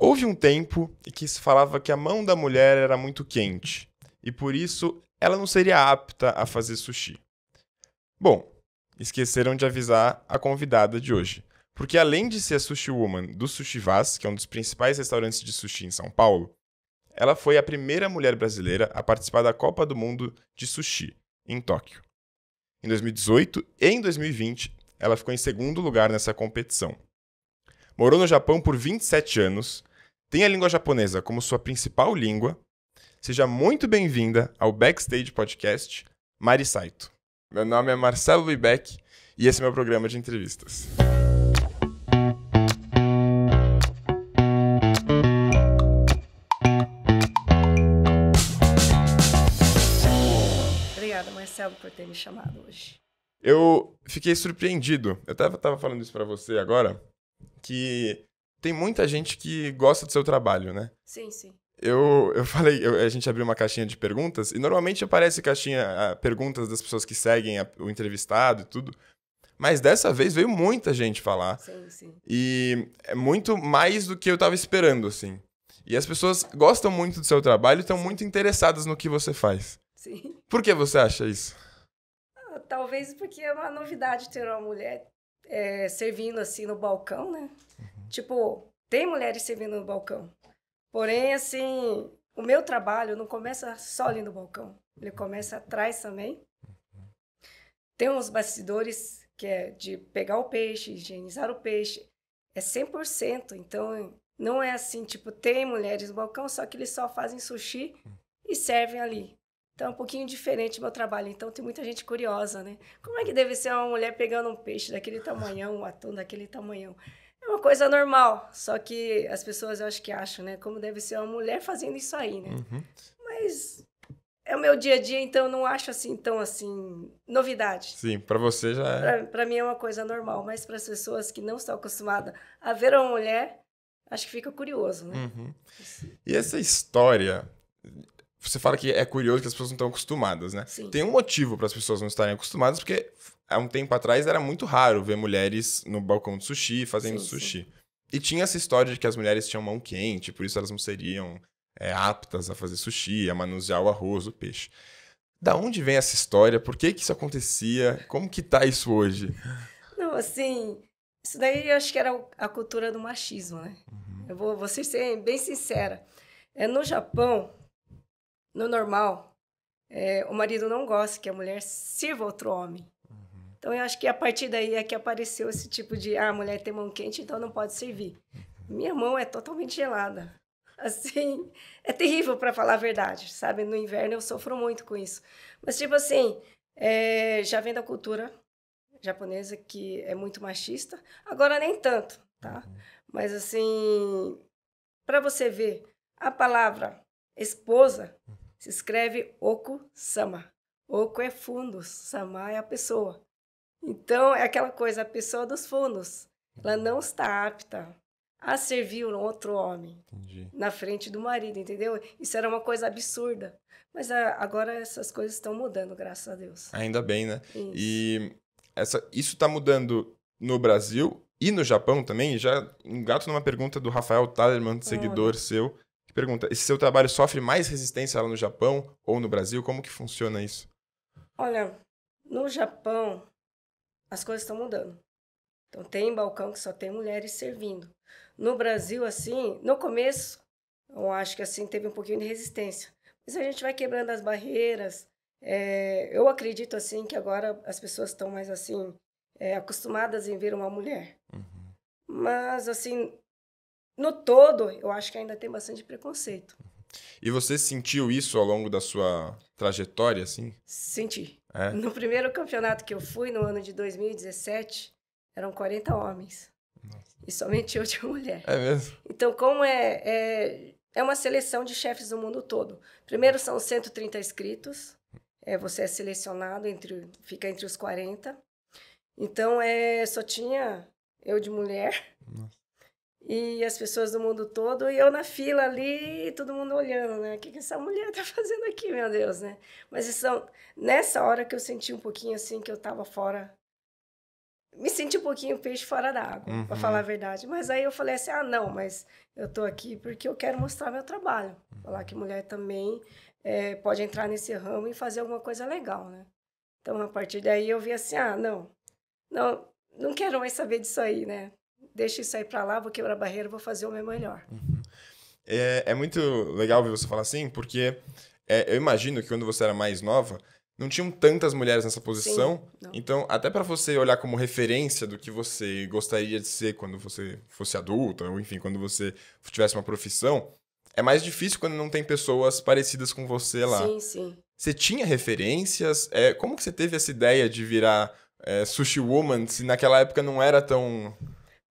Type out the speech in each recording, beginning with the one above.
Houve um tempo em que se falava que a mão da mulher era muito quente e por isso ela não seria apta a fazer sushi. Bom, esqueceram de avisar a convidada de hoje, porque além de ser a sushi woman do Sushi Vaz, que é um dos principais restaurantes de sushi em São Paulo, ela foi a primeira mulher brasileira a participar da Copa do Mundo de Sushi, em Tóquio. Em 2018 e em 2020, ela ficou em segundo lugar nessa competição. Morou no Japão por 27 anos, tem a língua japonesa como sua principal língua. Seja muito bem-vinda ao Backstage Podcast, Mari Saito. Meu nome é Marcelo Luibeck e esse é meu programa de entrevistas. Obrigada, Marcelo, por ter me chamado hoje. Eu fiquei surpreendido. Eu tava falando isso pra você agora, que tem muita gente que gosta do seu trabalho, né? Sim, sim. Eu falei, a gente abriu uma caixinha de perguntas e normalmente aparece perguntas das pessoas que seguem o entrevistado e tudo. Mas dessa vez veio muita gente falar. Sim, sim. E é muito mais do que eu tava esperando, assim. E as pessoas gostam muito do seu trabalho e estão muito interessadas no que você faz. Sim. Por que você acha isso? Talvez porque é uma novidade ter uma mulher servindo assim no balcão, né? Tipo, tem mulheres servindo no balcão. Porém, assim, o meu trabalho não começa só ali no balcão. Ele começa atrás também. Tem uns bastidores que é de pegar o peixe, higienizar o peixe. É 100%. Então, não é assim, tipo, tem mulheres no balcão, só que eles só fazem sushi e servem ali. Então, é um pouquinho diferente o meu trabalho. Então, tem muita gente curiosa, né? Como é que deve ser uma mulher pegando um peixe daquele tamanhão, um atum daquele tamanhão? É uma coisa normal, só que as pessoas eu acho que acham, né? Como deve ser uma mulher fazendo isso aí, né? Mas é o meu dia a dia, então eu não acho assim tão assim novidade. Sim, pra você já é. Para mim é uma coisa normal, mas para as pessoas que não estão acostumadas a ver uma mulher, acho que fica curioso, né? E essa história, você fala que é curioso que as pessoas não estão acostumadas, né? Sim. Tem um motivo para as pessoas não estarem acostumadas, porque há um tempo atrás era muito raro ver mulheres no balcão de sushi fazendo Sim, sushi. E tinha essa história de que as mulheres tinham mão quente, por isso elas não seriam aptas a fazer sushi, a manusear o arroz, o peixe. Da onde vem essa história? Por que que isso acontecia? Como que tá isso hoje? Não, assim, isso daí eu acho que era a cultura do machismo, né? Eu vou ser bem sincera. No Japão, no normal, o marido não gosta que a mulher sirva outro homem. Então, eu acho que a partir daí é que apareceu esse tipo de, a mulher tem mão quente, então não pode servir. Minha mão é totalmente gelada. Assim, é terrível para falar a verdade, sabe? No inverno eu sofro muito com isso. Mas, tipo assim, já vem da cultura japonesa que é muito machista. Agora nem tanto, tá? Mas, assim, para você ver, a palavra esposa se escreve oku-sama. Oku é fundo, sama é a pessoa. Então, é aquela coisa, a pessoa dos fundos, ela não está apta a servir um outro homem na frente do marido, entendeu? Isso era uma coisa absurda. Mas agora essas coisas estão mudando, graças a Deus. Ainda bem, né? Isso. E isso tá mudando no Brasil e no Japão também. Já engato numa pergunta do Rafael Talerman, seguidor seu, que pergunta: esse seu trabalho sofre mais resistência lá no Japão ou no Brasil? Como que funciona isso? Olha, no Japão, as coisas estão mudando. Então, tem balcão que só tem mulheres servindo. No Brasil, assim, no começo, eu acho que assim teve um pouquinho de resistência. Mas a gente vai quebrando as barreiras. Eu acredito, assim, que agora as pessoas estão mais, assim, acostumadas em ver uma mulher. Mas, assim, no todo, eu acho que ainda tem bastante preconceito. E você sentiu isso ao longo da sua trajetória, assim? Senti. É? No primeiro campeonato que eu fui, no ano de 2017, eram 40 homens. E somente eu tinha mulher. É mesmo? Então, como é uma seleção de chefes do mundo todo. Primeiro são 130 inscritos. Você é selecionado, fica entre os 40. Então, só tinha eu de mulher. Nossa. E as pessoas do mundo todo, e eu na fila ali, e todo mundo olhando, né? O que essa mulher tá fazendo aqui, meu Deus, né? Mas nessa hora que eu senti um pouquinho assim, que eu tava fora me senti um pouquinho peixe fora da água, para falar a verdade. Mas aí eu falei assim, não, mas eu tô aqui porque eu quero mostrar meu trabalho. Falar que mulher também pode entrar nesse ramo e fazer alguma coisa legal, né? Então, a partir daí eu vi assim, não quero mais saber disso aí, né? Deixa isso aí pra lá, vou quebrar a barreira, vou fazer o meu melhor. É muito legal ver você falar assim, porque eu imagino que quando você era mais nova, não tinham tantas mulheres nessa posição. Sim, então, até para você olhar como referência do que você gostaria de ser quando você fosse adulta, ou enfim, quando você tivesse uma profissão, é mais difícil quando não tem pessoas parecidas com você lá. Sim, sim. Você tinha referências? Como que você teve essa ideia de virar sushi woman, se naquela época não era tão...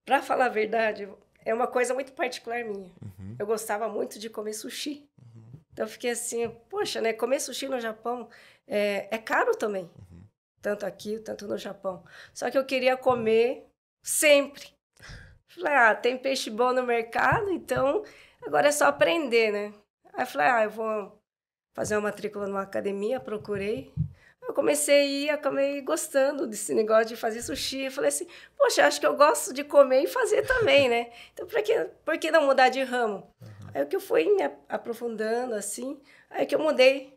Pra falar a verdade, é uma coisa muito particular minha. Eu gostava muito de comer sushi. Então, eu fiquei assim, poxa, né? Comer sushi no Japão é caro também. Tanto aqui, tanto no Japão. Só que eu queria comer sempre. Falei, tem peixe bom no mercado, então agora é só aprender, né? Aí eu falei, eu vou fazer uma matrícula numa academia, procurei. Eu comecei a ir, acabei gostando desse negócio de fazer sushi. Eu falei assim, poxa, acho que eu gosto de comer e fazer também, né? Então, por que não mudar de ramo? Aí que eu fui me aprofundando, assim, aí que eu mudei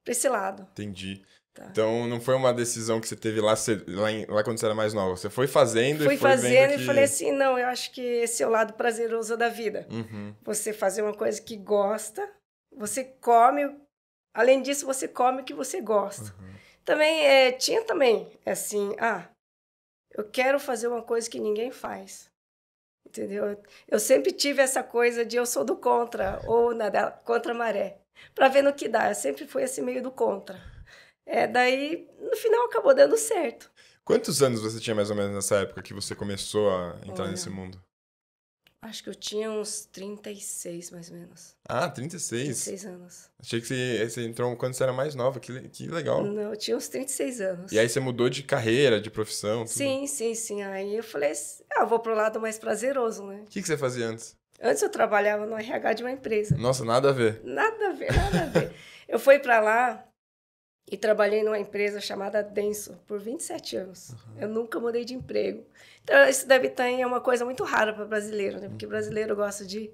para esse lado. Entendi. Tá. Então, não foi uma decisão que você teve lá quando você era mais nova. Você foi fazendo Fui e foi fazendo vendo e que... falei assim, não, eu acho que esse é o lado prazeroso da vida. Você fazer uma coisa que gosta, você come, além disso, você come o que você gosta. Também, tinha também, assim, eu quero fazer uma coisa que ninguém faz. Entendeu? Eu sempre tive essa coisa de eu sou do contra, ou nadar contra a maré. Para ver no que dá, eu sempre fui assim meio do contra. Daí, no final, acabou dando certo. Quantos anos você tinha mais ou menos nessa época que você começou a entrar Olha, nesse mundo? Acho que eu tinha uns 36, mais ou menos. 36? 36 anos. Achei que você entrou quando você era mais nova, que legal. Não, eu tinha uns 36 anos. E aí você mudou de carreira, de profissão? Tudo. Sim. Aí eu falei assim, eu vou pro lado mais prazeroso, né? O que você fazia antes? Antes eu trabalhava no RH de uma empresa. Nossa, nada a ver. Nada a ver, nada a ver. Eu fui para lá e trabalhei numa empresa chamada Denso por 27 anos. Eu nunca mudei de emprego. Então, isso deve ter uma coisa muito rara para brasileiro, né? Porque brasileiro gosta de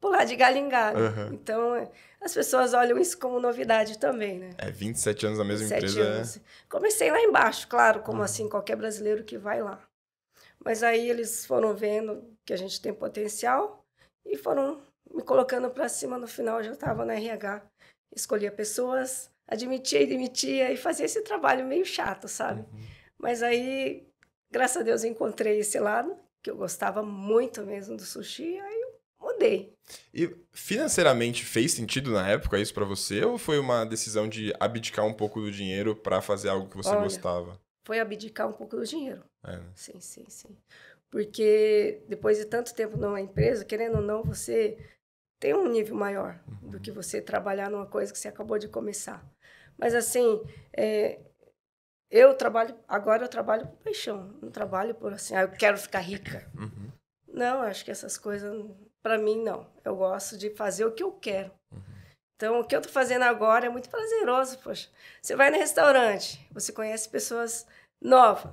pular de galho em galho. Então, as pessoas olham isso como novidade também, né? 27 anos na mesma 27 empresa. Anos. Comecei lá embaixo, claro, como assim qualquer brasileiro que vai lá. Mas aí eles foram vendo que a gente tem potencial e foram me colocando para cima. No final, eu já estava na RH. Escolhia pessoas, admitia e demitia e fazia esse trabalho meio chato, sabe? Mas aí, graças a Deus, eu encontrei esse lado, que eu gostava muito mesmo do sushi, aí eu mudei. E financeiramente fez sentido na época isso pra você? Ou foi uma decisão de abdicar um pouco do dinheiro pra fazer algo que você gostava? Foi abdicar um pouco do dinheiro. Né? Sim. Porque depois de tanto tempo numa empresa, querendo ou não, você tem um nível maior do que você trabalhar numa coisa que você acabou de começar. Mas assim, agora eu trabalho por paixão, não trabalho por assim, eu quero ficar rica. Não, acho que essas coisas, para mim, não. Eu gosto de fazer o que eu quero. Então, o que eu estou fazendo agora é muito prazeroso, poxa. Você vai no restaurante, você conhece pessoas novas,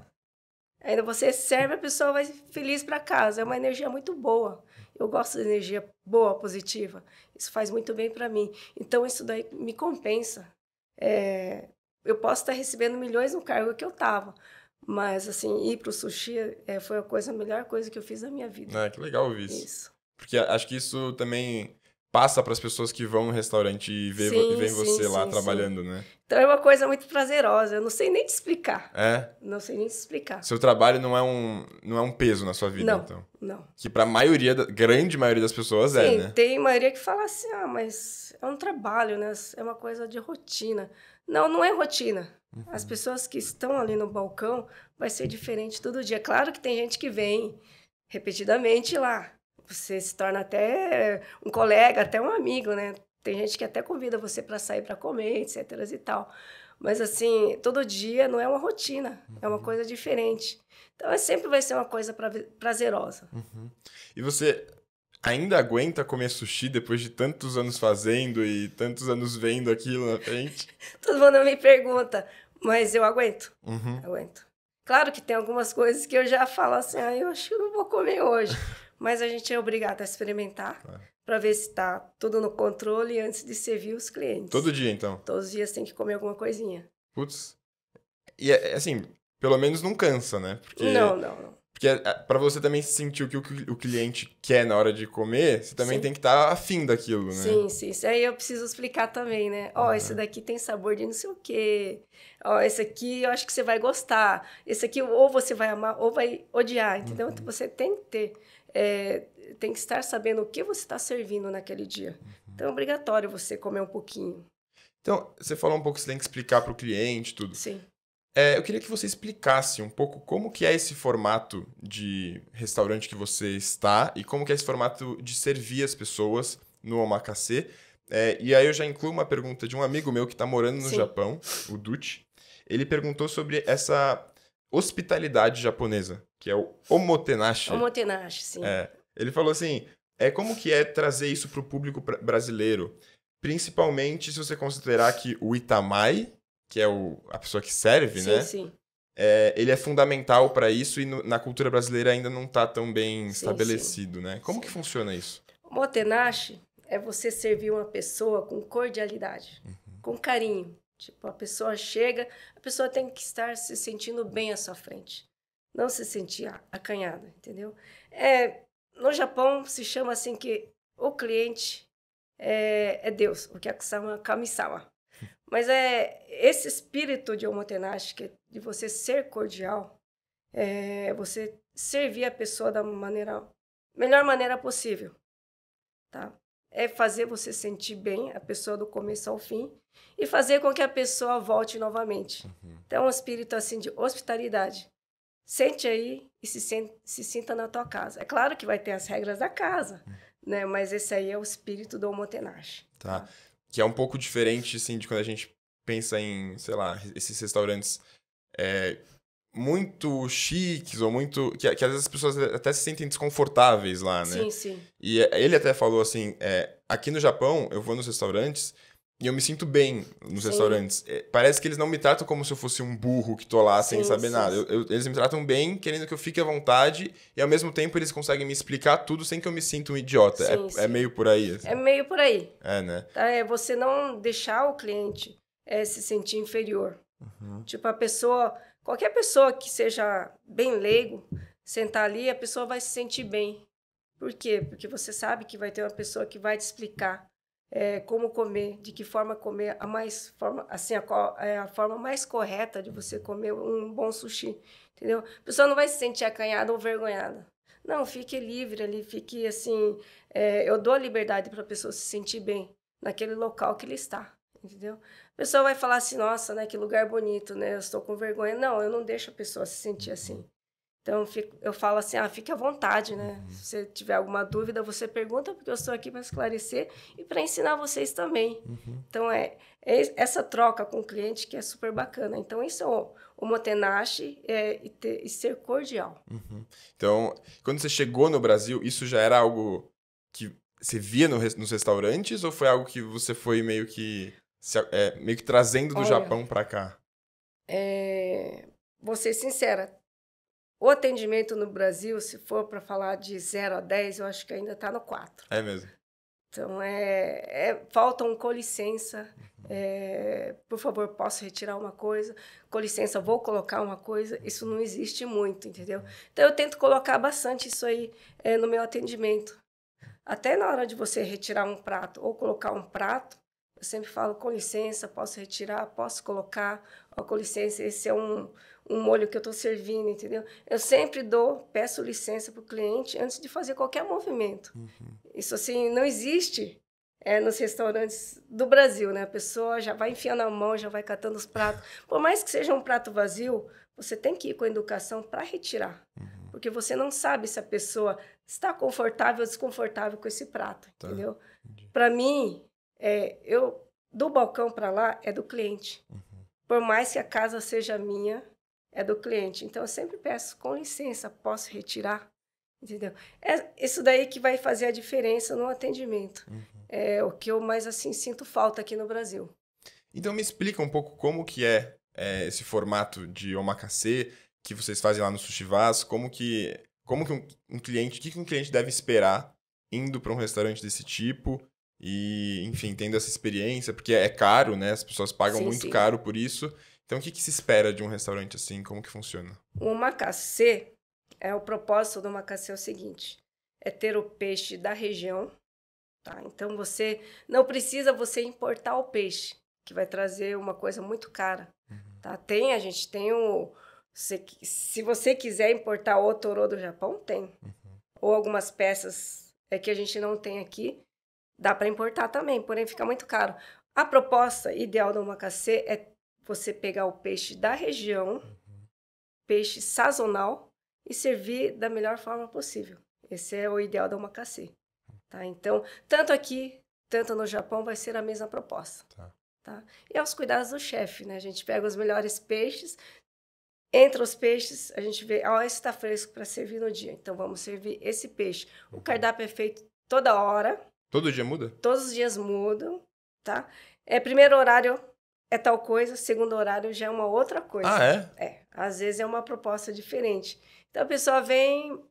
ainda você serve, a pessoa vai feliz para casa. É uma energia muito boa. Eu gosto de energia boa, positiva. Isso faz muito bem para mim. Então, isso daí me compensa. Eu posso estar recebendo milhões no cargo que eu estava, mas, assim, ir para o sushi foi a melhor coisa que eu fiz na minha vida. Que legal ouvir isso. Porque acho que isso também passa para as pessoas que vão no restaurante e veem você lá trabalhando, né? Então, é uma coisa muito prazerosa. Eu não sei nem te explicar. Não sei nem te explicar. Seu trabalho não é um peso na sua vida, então? Não. Que para grande maioria das pessoas né? Sim, tem maioria que fala assim, mas é um trabalho, né? É uma coisa de rotina. Não é rotina. As pessoas que estão ali no balcão vai ser diferente todo dia. Claro que tem gente que vem repetidamente lá. Você se torna até um colega, até um amigo, né? Tem gente que até convida você para sair para comer, etc. e tal. Mas, assim, todo dia não é uma rotina, é uma coisa diferente. Então, sempre vai ser uma coisa prazerosa. E você ainda aguenta comer sushi depois de tantos anos fazendo e tantos anos vendo aquilo na frente? Todo mundo me pergunta, mas eu aguento. Aguento. Claro que tem algumas coisas que eu já falo assim, eu acho que eu não vou comer hoje. Mas a gente é obrigado a experimentar para ver se está tudo no controle antes de servir os clientes. Todo dia, então? Todos os dias tem que comer alguma coisinha. Putz. E assim, pelo menos não cansa, né? Não. Porque para você também sentir o que o cliente quer na hora de comer, você também tem que estar afim daquilo, né? Sim. Isso aí eu preciso explicar também, né? Esse daqui tem sabor de não sei o quê. Esse aqui eu acho que você vai gostar. Esse aqui ou você vai amar ou vai odiar, entendeu? Então você tem que ter... tem que estar sabendo o que você está servindo naquele dia. Então é obrigatório você comer um pouquinho. Então, você falou um pouco que você tem que explicar para o cliente tudo. Sim. Eu queria que você explicasse um pouco como que é esse formato de restaurante que você está e como que é esse formato de servir as pessoas no omakase. E aí eu já incluo uma pergunta de um amigo meu que está morando no Japão, o Duchi. Ele perguntou sobre essa hospitalidade japonesa, que é o omotenashi. Omotenashi, sim. Ele falou assim, como que é trazer isso para o público brasileiro? Principalmente se você considerar que o itamai, que é a pessoa que serve, né? Sim. Ele é fundamental para isso e na cultura brasileira ainda não está tão bem estabelecido, né? Como que funciona isso? O motenashi é você servir uma pessoa com cordialidade, com carinho. Tipo, a pessoa chega, a pessoa tem que estar se sentindo bem à sua frente. Não se sentir acanhada, entendeu? No Japão se chama assim que o cliente é Deus, o que é kami-sama. Mas esse espírito de omotenashi, que é de você ser cordial, você servir a pessoa da melhor maneira possível, tá? É fazer você sentir bem a pessoa do começo ao fim e fazer com que a pessoa volte novamente. Então, é um espírito assim de hospitalidade. Sente aí e se sinta na tua casa. É claro que vai ter as regras da casa, né? Mas esse aí é o espírito do omotenashi. Tá. Que é um pouco diferente, assim, de quando a gente pensa em, sei lá, esses restaurantes muito chiques ou muito... Que às vezes as pessoas até se sentem desconfortáveis lá, né? Sim. E ele até falou assim, aqui no Japão, eu vou nos restaurantes e eu me sinto bem nos restaurantes. Parece que eles não me tratam como se eu fosse um burro que tô lá sem saber nada. Eles me tratam bem, querendo que eu fique à vontade e, ao mesmo tempo, eles conseguem me explicar tudo sem que eu me sinta um idiota. É meio por aí. Assim. É meio por aí. Né? É você não deixar o cliente se sentir inferior. Tipo, qualquer pessoa que seja bem leigo, sentar ali, a pessoa vai se sentir bem. Por quê? Porque você sabe que vai ter uma pessoa que vai te explicar como comer, de que forma comer, a forma mais correta de você comer um bom sushi, entendeu? A pessoa não vai se sentir acanhada ou vergonhada. Não, fique livre ali, fique assim... eu dou a liberdade para a pessoa se sentir bem naquele local que ele está, entendeu? A pessoa vai falar assim, nossa, né, que lugar bonito, né? Eu estou com vergonha. Não, eu não deixo a pessoa se sentir assim. Então, eu falo assim, fique à vontade, né? Se você tiver alguma dúvida, você pergunta, porque eu estou aqui para esclarecer e para ensinar vocês também. Então, essa troca com o cliente que é super bacana. Então, isso é o motenashi e ser cordial. Então, quando você chegou no Brasil, isso já era algo que você via nos restaurantes ou foi algo que você foi meio que trazendo do Japão para cá? Vou ser sincera, o atendimento no Brasil, se for para falar de 0 a 10, eu acho que ainda está no 4. É mesmo? Então, falta um com licença, por favor, posso retirar uma coisa? Com licença, vou colocar uma coisa? Isso não existe muito, entendeu? Então, eu tento colocar bastante isso aí no meu atendimento. Até na hora de você retirar um prato ou colocar um prato, eu sempre falo, com licença, posso retirar, posso colocar, com licença, esse é um molho que eu estou servindo, entendeu? Eu sempre peço licença para o cliente antes de fazer qualquer movimento. Isso, assim, não existe nos restaurantes do Brasil, né? A pessoa já vai enfiando a mão, já vai catando os pratos. Por mais que seja um prato vazio, você tem que ir com a educação para retirar. Porque você não sabe se a pessoa está confortável ou desconfortável com esse prato, entendeu? Para mim, do balcão para lá é do cliente. Por mais que a casa seja minha, é do cliente. Então, eu sempre peço, com licença, posso retirar? Entendeu? É isso daí que vai fazer a diferença no atendimento. É o que eu mais, assim, sinto falta aqui no Brasil. Então, me explica um pouco como que é esse formato de omakase. que vocês fazem lá no Sushi Vaz, como que um cliente, o que um cliente deve esperar indo para um restaurante desse tipo e, enfim, tendo essa experiência, porque é caro, né? As pessoas pagam muito sim. caro por isso. Então, o que se espera de um restaurante assim? Como que funciona? O omakase, o propósito do omakase é o seguinte, é ter o peixe da região, tá? Então, você não precisa você importar o peixe, que vai trazer uma coisa muito cara, tá? A gente tem se você quiser importar o toro do Japão, tem. Ou algumas peças que a gente não tem aqui, dá para importar também, porém fica muito caro. A proposta ideal do omakase é você pegar o peixe da região, peixe sazonal, e servir da melhor forma possível. Esse é o ideal do omakase. Tá? Então, tanto aqui, tanto no Japão, vai ser a mesma proposta. Tá? E aos cuidados do chefe, né? A gente pega os melhores peixes, entre os peixes, a gente vê, esse está fresco para servir no dia, então vamos servir esse peixe. O cardápio é feito toda hora. Todo dia muda? Todos os dias mudam, tá? Primeiro horário é tal coisa, segundo horário já é uma outra coisa. Ah, é? Às vezes é uma proposta diferente. Então a pessoa vem,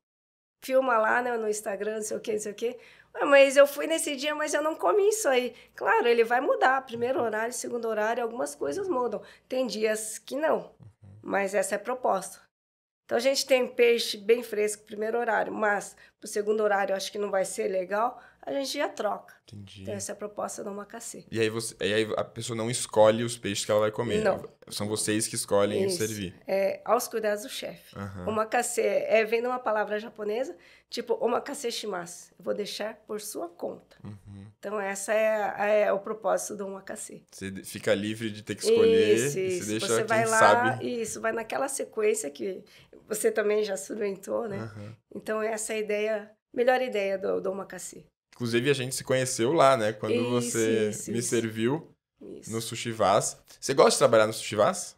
filma lá, né, no Instagram, não sei o quê. Mas eu fui nesse dia, mas eu não comi isso aí. Claro, ele vai mudar. Primeiro horário, segundo horário, algumas coisas mudam. Tem dias que não, mas essa é a proposta. Então a gente tem peixe bem fresco primeiro horário, mas pro segundo horário eu acho que não vai ser legal, a gente já troca. Entendi. Então essa é a proposta do omakase. E aí, a pessoa não escolhe os peixes que ela vai comer. Não. São vocês que escolhem servir. Aos cuidados do chefe. Omakase vem de uma palavra japonesa, tipo omakase shimasu. Eu vou deixar por sua conta. Então essa é o propósito do omakase. Você fica livre de ter que escolher. Isso. E você deixa você vai quem lá, sabe. Isso, vai naquela sequência que você também já experimentou, né? Então essa é a melhor ideia do omakase. Inclusive, a gente se conheceu lá, né? Quando você me serviu no Sushi Vaz. Você gosta de trabalhar no Sushi Vaz?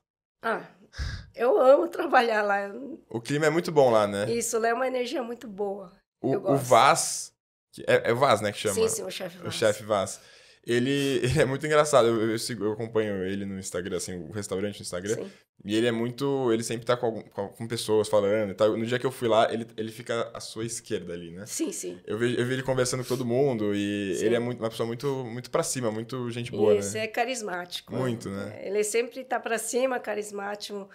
Eu amo trabalhar lá. O clima é muito bom lá, né? Isso, lá é uma energia muito boa. O Vaz, é o Vaz, né, que chama? Sim, o chefe Vaz. O chefe Vaz. Ele é muito engraçado. Eu acompanho ele no Instagram, assim, o restaurante no Instagram. Sim. E ele é muito... Ele sempre tá com pessoas falando e tal. No dia que eu fui lá, ele fica à sua esquerda ali, né? Sim. Eu vi ele conversando com todo mundo e ele é uma pessoa muito, muito pra cima, muito gente boa, Isso, né? é carismático. Muito, né? Ele sempre tá pra cima, carismático.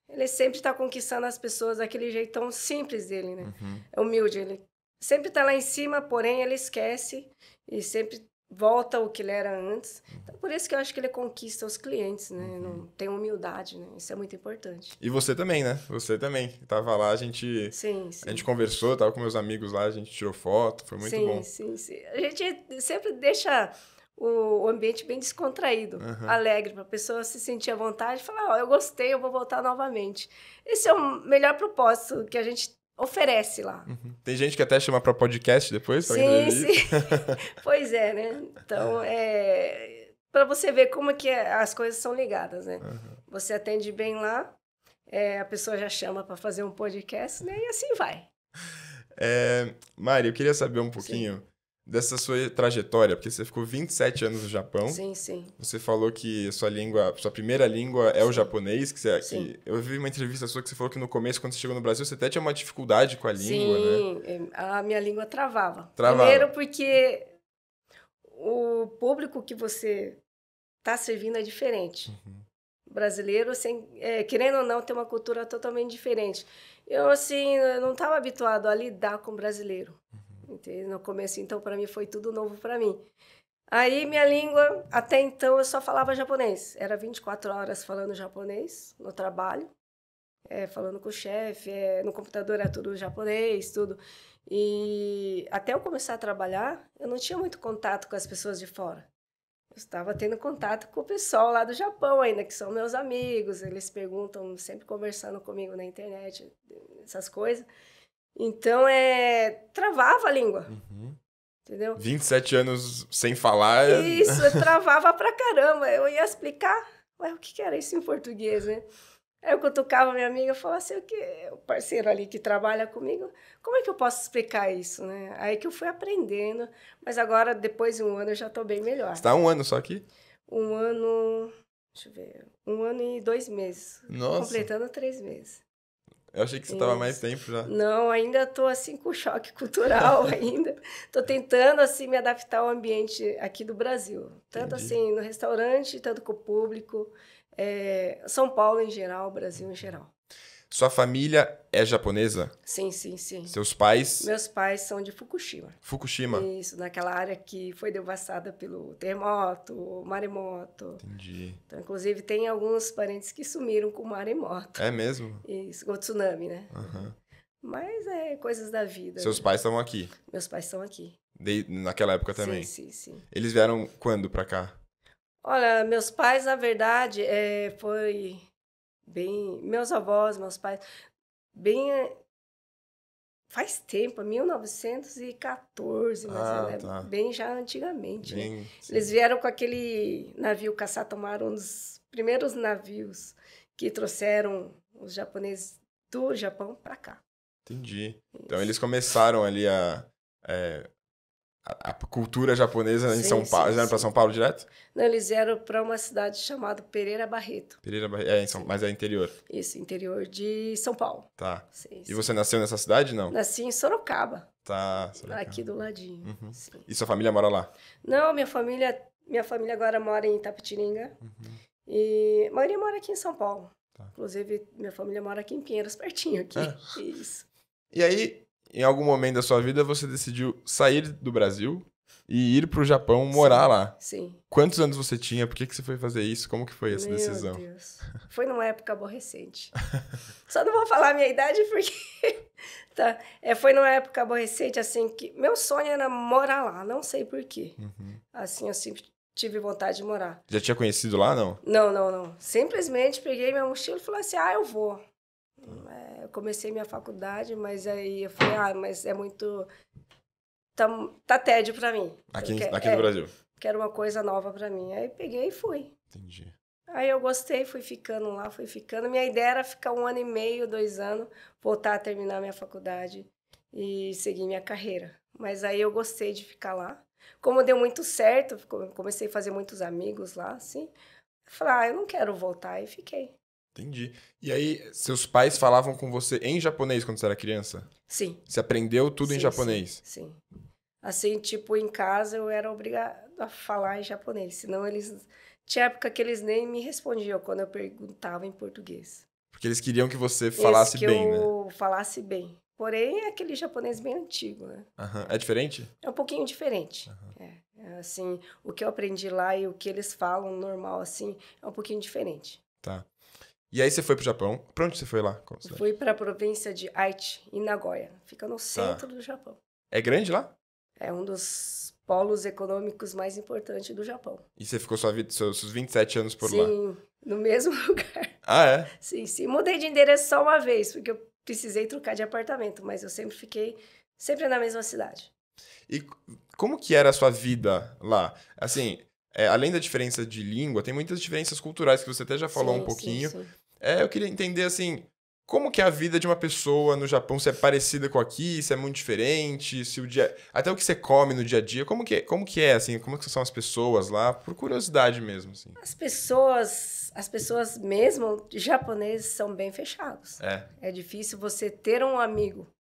Ele sempre tá conquistando as pessoas daquele jeito tão simples dele, né? É humilde. Ele sempre tá lá em cima, porém ele esquece e sempre volta o que ele era antes. Então, por isso que eu acho que ele conquista os clientes, né? Não tem humildade, né? Isso é muito importante. E você também, né? Você também. Tava lá, a gente conversou, tava com meus amigos lá, a gente tirou foto, foi muito bom. Sim. A gente sempre deixa o ambiente bem descontraído, alegre, para a pessoa se sentir à vontade e falar, eu gostei, eu vou voltar novamente. Esse é o melhor propósito que a gente oferece lá. Tem gente que até chama para podcast depois? Pra sim. Pois é, né? Então, para você ver como é que as coisas são ligadas, né? Você atende bem lá, a pessoa já chama para fazer um podcast, né? E assim vai. Mari, eu queria saber um pouquinho dessa sua trajetória, porque você ficou 27 anos no Japão. Sim. Você falou que sua primeira língua é o japonês. Que eu vi uma entrevista sua que você falou que no começo, quando você chegou no Brasil, você até tinha uma dificuldade com a língua, né? Sim, a minha língua travava. Primeiro porque o público que você está servindo é diferente. O brasileiro, querendo ou não, tem uma cultura totalmente diferente. Eu não estava habituado a lidar com o brasileiro. No começo, então, para mim, foi tudo novo para mim. Aí, minha língua, até então, eu só falava japonês. Era 24 horas falando japonês no trabalho, falando com o chefe, no computador era tudo japonês, tudo. E até eu começar a trabalhar, eu não tinha muito contato com as pessoas de fora. Eu estava tendo contato com o pessoal lá do Japão ainda, que são meus amigos. Eles perguntam, sempre conversando comigo na internet, essas coisas. Então, travava a língua, entendeu? 27 anos sem falar. Isso, travava pra caramba. Eu ia explicar, o que era isso em português, né? Aí eu cutucava minha amiga e falava assim, o parceiro ali que trabalha comigo, como é que eu posso explicar isso, né? Aí que eu fui aprendendo, mas agora, depois de um ano, eu já tô bem melhor. Você tá 1 ano só aqui? 1 ano... deixa eu ver, 1 ano e 2 meses. Nossa. Completando 3 meses. Eu achei que você estava mais tempo já. Não, ainda estou assim com choque cultural ainda. Estou tentando assim me adaptar ao ambiente aqui do Brasil. Tanto Entendi. assim no restaurante, tanto com o público. São Paulo em geral, Brasil em geral. Sua família é japonesa? Sim, sim, sim. Seus pais? Meus pais são de Fukushima. Fukushima? Isso, naquela área que foi devastada pelo terremoto, maremoto. Entendi. Então, inclusive, tem alguns parentes que sumiram com maremoto. É mesmo? Isso, com o tsunami, né? Uhum. Mas é coisas da vida. Seus pais estão aqui? Meus pais estão aqui. Naquela época também? Sim, sim, sim. Eles vieram quando pra cá? Olha, meus pais, na verdade, foi bem... Meus avós, meus pais, bem... Faz tempo, 1914, mas tá. bem já antigamente. Bem, né? Eles vieram com aquele navio Kasatomaru, um dos primeiros navios que trouxeram os japoneses do Japão para cá. Entendi. Então eles começaram ali a cultura japonesa em São Paulo. Eles vieram para São Paulo direto? Não, eles vieram para uma cidade chamada Pereira Barreto. Pereira Barreto, mas é interior. Isso, interior de São Paulo. Tá. Sim, E você nasceu nessa cidade, não? Nasci em Sorocaba. Tá. Sorocaba. Aqui do ladinho. Uhum. E sua família mora lá? Não, minha família agora mora em Itapetininga. Uhum. E a maioria mora aqui em São Paulo. Tá. Inclusive, minha família mora aqui em Pinheiros, pertinho aqui. Isso. E aí, em algum momento da sua vida, você decidiu sair do Brasil e ir pro Japão morar lá. Sim. Quantos anos você tinha? Por que você foi fazer isso? Como que foi essa decisão? Meu Deus. Foi numa época aborrecente. Só não vou falar a minha idade porque... tá. Foi numa época aborrecente, assim, que meu sonho era morar lá. Não sei por quê. Uhum. Assim, eu sempre tive vontade de morar. Já tinha conhecido lá, não? Não. Simplesmente peguei minha mochila e falei assim, eu vou. Eu comecei minha faculdade, mas aí eu falei, mas é muito... Tá tédio pra mim. Aqui no Brasil? Quero uma coisa nova pra mim. Aí peguei e fui. Entendi. Aí eu gostei, fui ficando lá. Minha ideia era ficar 1 ano e meio, 2 anos, voltar a terminar minha faculdade e seguir minha carreira. Mas aí eu gostei de ficar lá. Como deu muito certo, comecei a fazer muitos amigos lá, assim. Eu falei, eu não quero voltar, e fiquei. Entendi. E aí, seus pais falavam com você em japonês quando você era criança? Sim. Você aprendeu tudo em japonês? Sim. Assim, tipo, em casa eu era obrigada a falar em japonês. Senão eles... Tinha época que eles nem me respondiam quando eu perguntava em português. Porque eles queriam que você falasse bem, né? Que eu falasse bem. Porém, é aquele japonês bem antigo, né? Uhum. É diferente? É um pouquinho diferente. Uhum. Assim, o que eu aprendi lá e o que eles falam normal, assim, é um pouquinho diferente. Tá. E aí você foi pro Japão. Pra onde você foi lá? Fui pra província de Aichi, em Nagoya. Fica no centro do Japão. É grande lá? É um dos polos econômicos mais importantes do Japão. E você ficou seus 27 anos por lá? Sim, no mesmo lugar. Ah, é? Sim. Mudei de endereço só uma vez, porque eu precisei trocar de apartamento, mas eu sempre fiquei na mesma cidade. E como que era a sua vida lá? Assim, além da diferença de língua, tem muitas diferenças culturais que você até já falou um pouquinho. Sim. Eu queria entender, assim, como que é a vida de uma pessoa no Japão, se é parecida com aqui, se é muito diferente, se até o que você come no dia a dia, como que é, assim, como que são as pessoas lá, por curiosidade mesmo, assim. As pessoas mesmo, japoneses, são bem fechados. É difícil você ter um amigo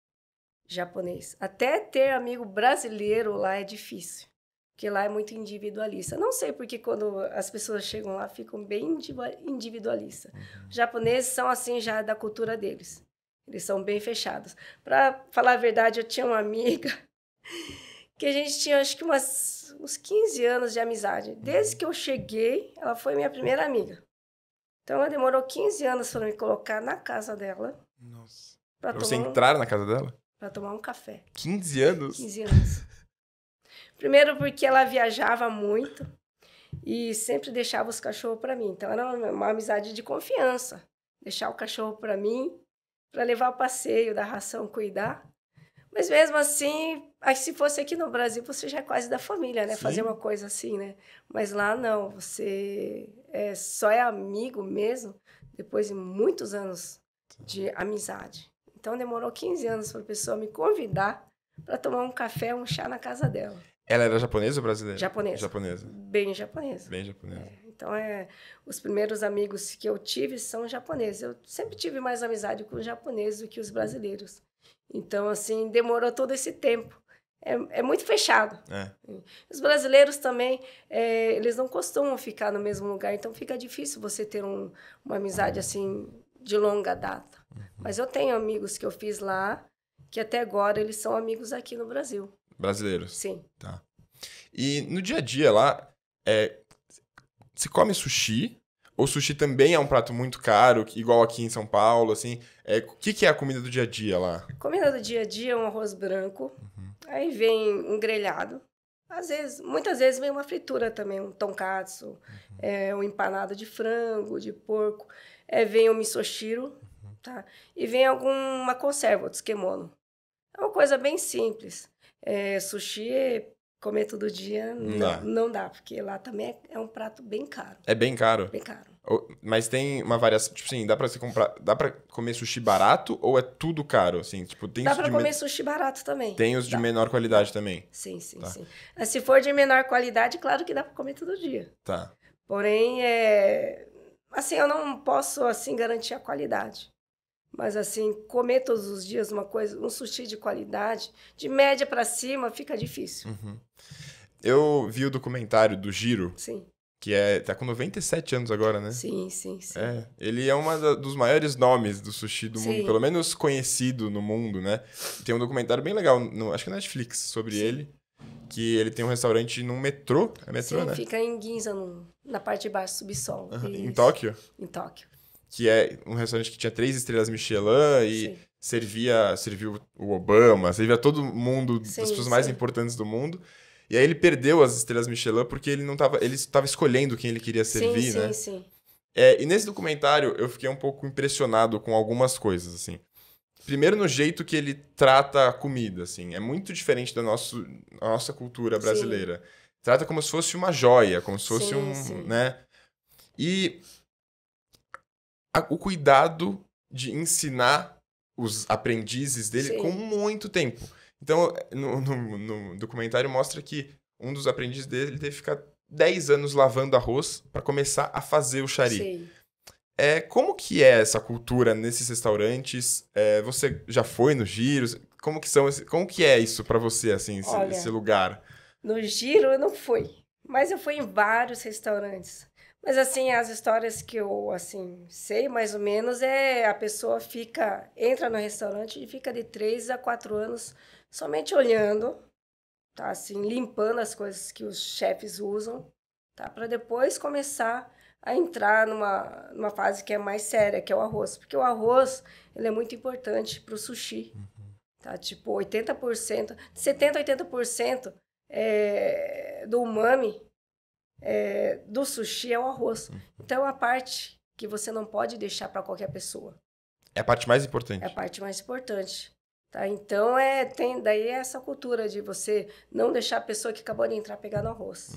japonês. Até ter amigo brasileiro lá é difícil. Porque lá é muito individualista. Não sei porque quando as pessoas chegam lá ficam bem individualistas. Uhum. Os japoneses são assim já da cultura deles. Eles são bem fechados. Para falar a verdade, eu tinha uma amiga que a gente tinha acho que uns 15 anos de amizade. Desde que eu cheguei, ela foi minha primeira amiga. Então ela demorou 15 anos para me colocar na casa dela. Nossa. Pra você entrar na casa dela? Para tomar um café. 15 anos? 15 anos. Primeiro porque ela viajava muito e sempre deixava os cachorros para mim. Então, era uma amizade de confiança. Deixar o cachorro para mim, para levar ao passeio, dar ração, cuidar. Mas mesmo assim, se fosse aqui no Brasil, você já é quase da família, né? Sim. Fazer uma coisa assim, né? Mas lá não, você só é amigo mesmo depois de muitos anos de amizade. Então, demorou 15 anos para a pessoa me convidar para tomar um café, um chá na casa dela. Ela era japonesa ou brasileira? Japonesa. Japonesa. Bem japonesa. Bem japonesa. Então, os primeiros amigos que eu tive são japoneses. Eu sempre tive mais amizade com os japoneses do que os brasileiros. Então, assim, demorou todo esse tempo. É muito fechado. Os brasileiros também, eles não costumam ficar no mesmo lugar, então fica difícil você ter uma amizade, assim, de longa data. Mas eu tenho amigos que eu fiz lá, que até agora eles são amigos aqui no Brasil. Brasileiros? Sim. Tá. E no dia a dia lá, se come sushi? Ou sushi também é um prato muito caro, igual aqui em São Paulo, assim? O que é a comida do dia a dia lá? Comida do dia a dia é um arroz branco, aí vem um grelhado. Muitas vezes vem uma fritura também, um tonkatsu, um empanado de frango, de porco. Vem o misoshiro, tá? E vem alguma conserva, o tsukemono. É uma coisa bem simples. Sushi, comer todo dia, não dá, porque lá também é um prato bem caro. É bem caro? Bem caro. Mas tem uma variação, tipo assim, dá pra comer sushi barato ou é tudo caro, assim? Tipo, dá pra comer sushi barato também. Tem os de menor qualidade também? Sim. Se for de menor qualidade, claro que dá pra comer todo dia. Tá. Porém, assim, eu não posso, assim, garantir a qualidade. Mas, assim, comer todos os dias um sushi de qualidade, de média pra cima, fica difícil. Eu vi o documentário do Jiro. Sim. Que tá com 97 anos agora, né? Sim. Ele é dos maiores nomes do sushi do mundo, pelo menos conhecido no mundo, né? Tem um documentário bem legal, acho que na Netflix, sobre ele, que ele tem um restaurante num metrô, né? Fica em Ginza, na parte de baixo, subsolo. Em Tóquio? Em Tóquio. Que é um restaurante que tinha 3 estrelas Michelin e serviu o Obama, servia todo mundo, das pessoas mais importantes do mundo. E aí ele perdeu as estrelas Michelin porque ele estava escolhendo quem ele queria servir, né? Sim. E nesse documentário eu fiquei um pouco impressionado com algumas coisas, assim. Primeiro no jeito que ele trata a comida, assim. É muito diferente da nossa cultura brasileira. Sim. Trata como se fosse uma joia, como se fosse né? E o cuidado de ensinar os aprendizes dele com muito tempo. Então, no documentário mostra que um dos aprendizes dele teve que ficar 10 anos lavando arroz para começar a fazer o shari. Sim. Como que é essa cultura nesses restaurantes? Você já foi nos giros? Como que é isso para você, assim, esse lugar? No giro eu não fui, mas eu fui em vários restaurantes. Mas, assim, as histórias que eu, assim, sei mais ou menos a pessoa entra no restaurante e fica de 3 a 4 anos somente olhando, tá? Assim, limpando as coisas que os chefes usam, tá? Para depois começar a entrar numa fase que é mais séria, que é o arroz. Porque o arroz, ele é muito importante para o sushi, tá? Tipo, 80%, 70% a 80% do umami do sushi é o arroz. Então, é a parte que você não pode deixar para qualquer pessoa. É a parte mais importante. É a parte mais importante. Tá? Então, tem daí essa cultura de você não deixar a pessoa que acabou de entrar pegar no arroz.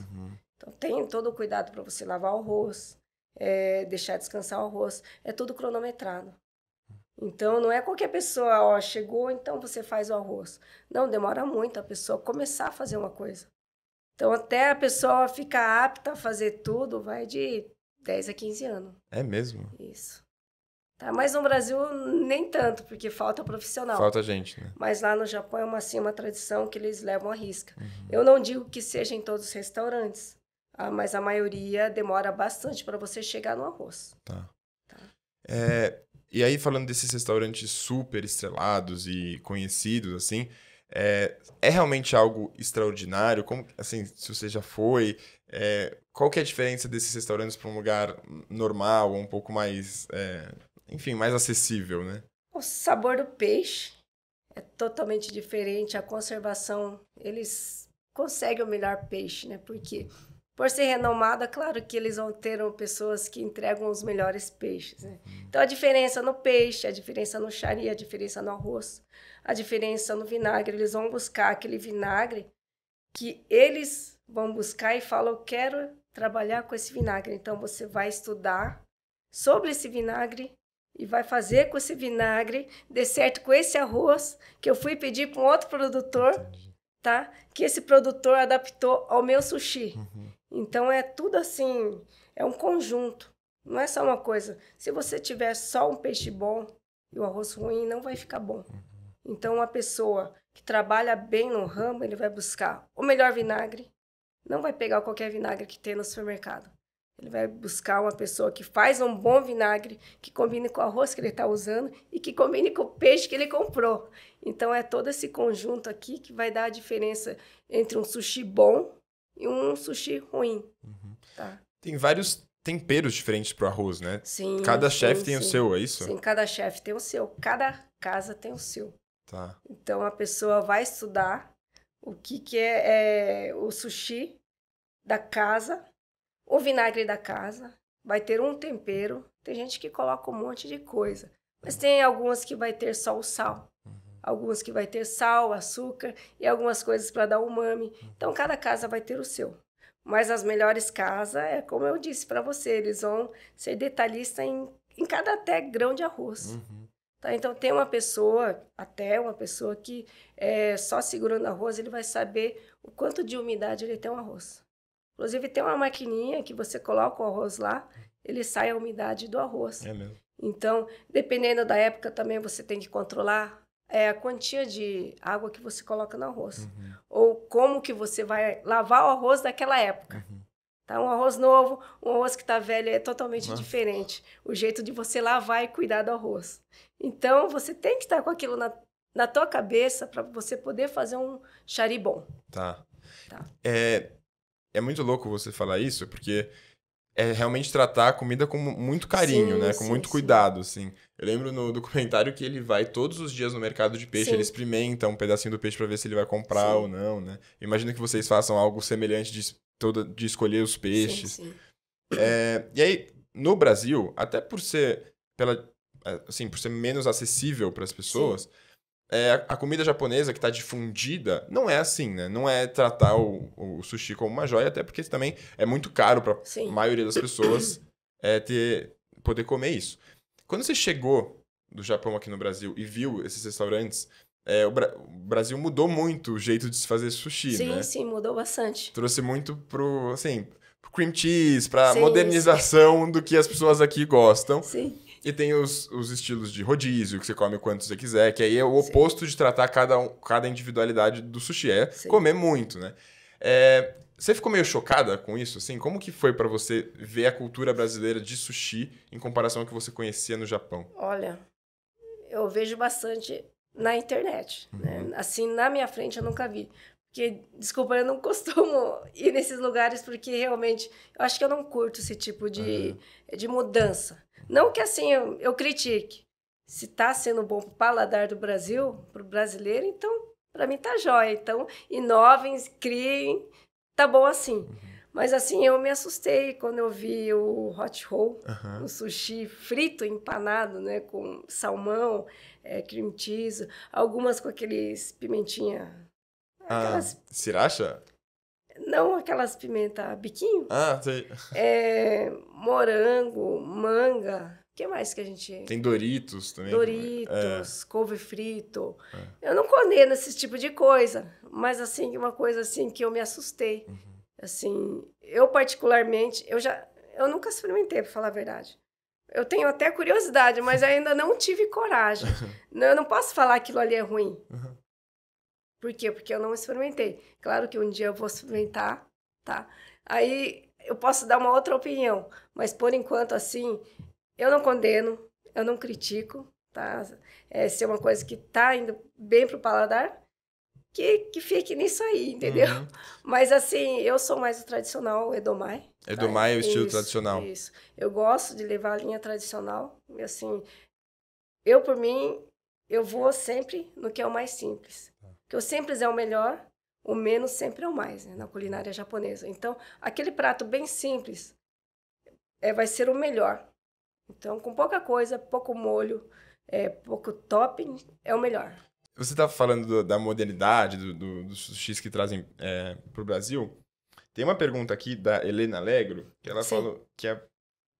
Então, tem todo o cuidado para você lavar o arroz, deixar descansar o arroz. É tudo cronometrado. Então, não é qualquer pessoa, chegou, então você faz o arroz. Não, demora muito a pessoa começar a fazer uma coisa. Então, até a pessoa ficar apta a fazer tudo, vai de 10 a 15 anos. É mesmo? Isso. Tá, mas no Brasil, nem tanto, porque falta profissional. Falta gente, né? Mas lá no Japão é uma tradição que eles levam à risca. Eu não digo que seja em todos os restaurantes, mas a maioria demora bastante para você chegar no arroz. Tá. E aí, falando desses restaurantes super estrelados e conhecidos, assim, é realmente algo extraordinário? Como, assim, se você já foi, qual que é a diferença desses restaurantes para um lugar normal, um pouco mais, enfim, mais acessível, né? O sabor do peixe é totalmente diferente. A conservação, eles conseguem o melhor peixe, né? Porque, por ser renomada, claro que eles vão ter pessoas que entregam os melhores peixes, né? Então, a diferença no peixe, a diferença no shari, a diferença no arroz, a diferença no vinagre. Eles vão buscar aquele vinagre que eles vão buscar e falam, eu quero trabalhar com esse vinagre. Então, você vai estudar sobre esse vinagre e vai fazer com esse vinagre, dê certo com esse arroz, que eu fui pedir para um outro produtor, tá? Que esse produtor adaptou ao meu sushi. Então, é tudo assim, é um conjunto. Não é só uma coisa. Se você tiver só um peixe bom e o arroz ruim, não vai ficar bom. Então, uma pessoa que trabalha bem no ramo, ele vai buscar o melhor vinagre. Não vai pegar qualquer vinagre que tem no supermercado. Ele vai buscar uma pessoa que faz um bom vinagre, que combine com o arroz que ele está usando e que combine com o peixe que ele comprou. Então, é todo esse conjunto aqui que vai dar a diferença entre um sushi bom e um sushi ruim. Tá? Tem vários temperos diferentes pro arroz, né? Sim. Cada chefe tem sim. o seu, é isso? Sim, cada chefe tem o seu. Cada casa tem o seu. Tá. Então, a pessoa vai estudar o que é o sushi da casa, o vinagre da casa, vai ter um tempero. Tem gente que coloca um monte de coisa, mas tem algumas que vai ter só o sal. Algumas que vai ter sal, açúcar e algumas coisas para dar umami. Então, cada casa vai ter o seu. Mas as melhores casas, é como eu disse para você, eles vão ser detalhistas em cada até grão de arroz. Tá? Então, tem uma pessoa que só segurando arroz, ele vai saber o quanto de umidade ele tem o arroz. Inclusive, tem uma maquininha que você coloca o arroz lá, ele sai a umidade do arroz. É mesmo. Então, dependendo da época também, você tem que controlar a quantia de água que você coloca no arroz. Ou como que você vai lavar o arroz daquela época. Tá? Um arroz novo, um arroz que está velho é totalmente diferente. O jeito de você lavar e cuidar do arroz. Então, você tem que estar com aquilo na tua cabeça para você poder fazer um chari bom. Tá. Tá. É muito louco você falar isso, porque é realmente tratar a comida com muito carinho, né? Com muito cuidado, assim. Eu lembro no documentário que ele vai todos os dias no mercado de peixe, ele experimenta um pedacinho do peixe para ver se ele vai comprar ou não, né? Imagino que vocês façam algo semelhante de escolher os peixes. E aí, no Brasil, até por ser por ser menos acessível para as pessoas, a comida japonesa que está difundida não é assim, né? Não é tratar o sushi como uma joia, até porque também é muito caro para a maioria das pessoas poder comer isso. Quando você chegou do Japão aqui no Brasil e viu esses restaurantes, o Brasil mudou muito o jeito de se fazer sushi, né? Sim, mudou bastante. Trouxe muito pro cream cheese, pra modernização do que as pessoas aqui gostam. Sim. E tem os estilos de rodízio, que você come quanto você quiser, que aí é o oposto de tratar cada individualidade do sushi, comer muito, né? Você ficou meio chocada com isso, assim? Como que foi pra você ver a cultura brasileira de sushi em comparação ao que você conhecia no Japão? Olha, eu vejo bastante na internet, né? Assim, na minha frente eu nunca vi. Porque, desculpa, eu não costumo ir nesses lugares porque realmente eu acho que eu não curto esse tipo de mudança. Não que assim eu critique. Se tá sendo bom pro paladar do Brasil, pro brasileiro, então para mim tá jóia. Então, inovem, criem, tá bom assim. Mas assim, eu me assustei quando eu vi o hot roll, o sushi frito, empanado, né, com salmão, cream cheese, algumas com aqueles pimentinha. Aquelas... Sriracha? Não, aquelas pimenta biquinho. Sei. Morango, manga. O que mais que a gente... Tem Doritos também. Doritos, couve frito. Eu não condeno esse tipo de coisa. Mas, assim, uma coisa assim que eu me assustei. Assim, eu particularmente, eu nunca experimentei, para falar a verdade. Eu tenho até curiosidade, mas ainda não tive coragem. Eu não posso falar que aquilo ali é ruim. Por quê? Porque eu não experimentei. Claro que um dia eu vou experimentar, tá? Aí eu posso dar uma outra opinião. Mas, por enquanto, assim, eu não condeno, eu não critico, tá? Se é uma coisa que tá indo bem pro paladar, que fique nisso aí, entendeu? Mas, assim, eu sou mais o tradicional, Edomai. Edomai é o estilo tradicional. Isso. Eu gosto de levar a linha tradicional. E, assim, eu, por mim, eu vou sempre no que é o mais simples. Porque o simples é o melhor, o menos sempre é o mais, né, na culinária japonesa. Então, aquele prato bem simples vai ser o melhor. Então, com pouca coisa, pouco molho, pouco topping, é o melhor. Você tá falando da modernidade, dos sushis que trazem pro Brasil. Tem uma pergunta aqui da Helena Alegro, que ela falou que é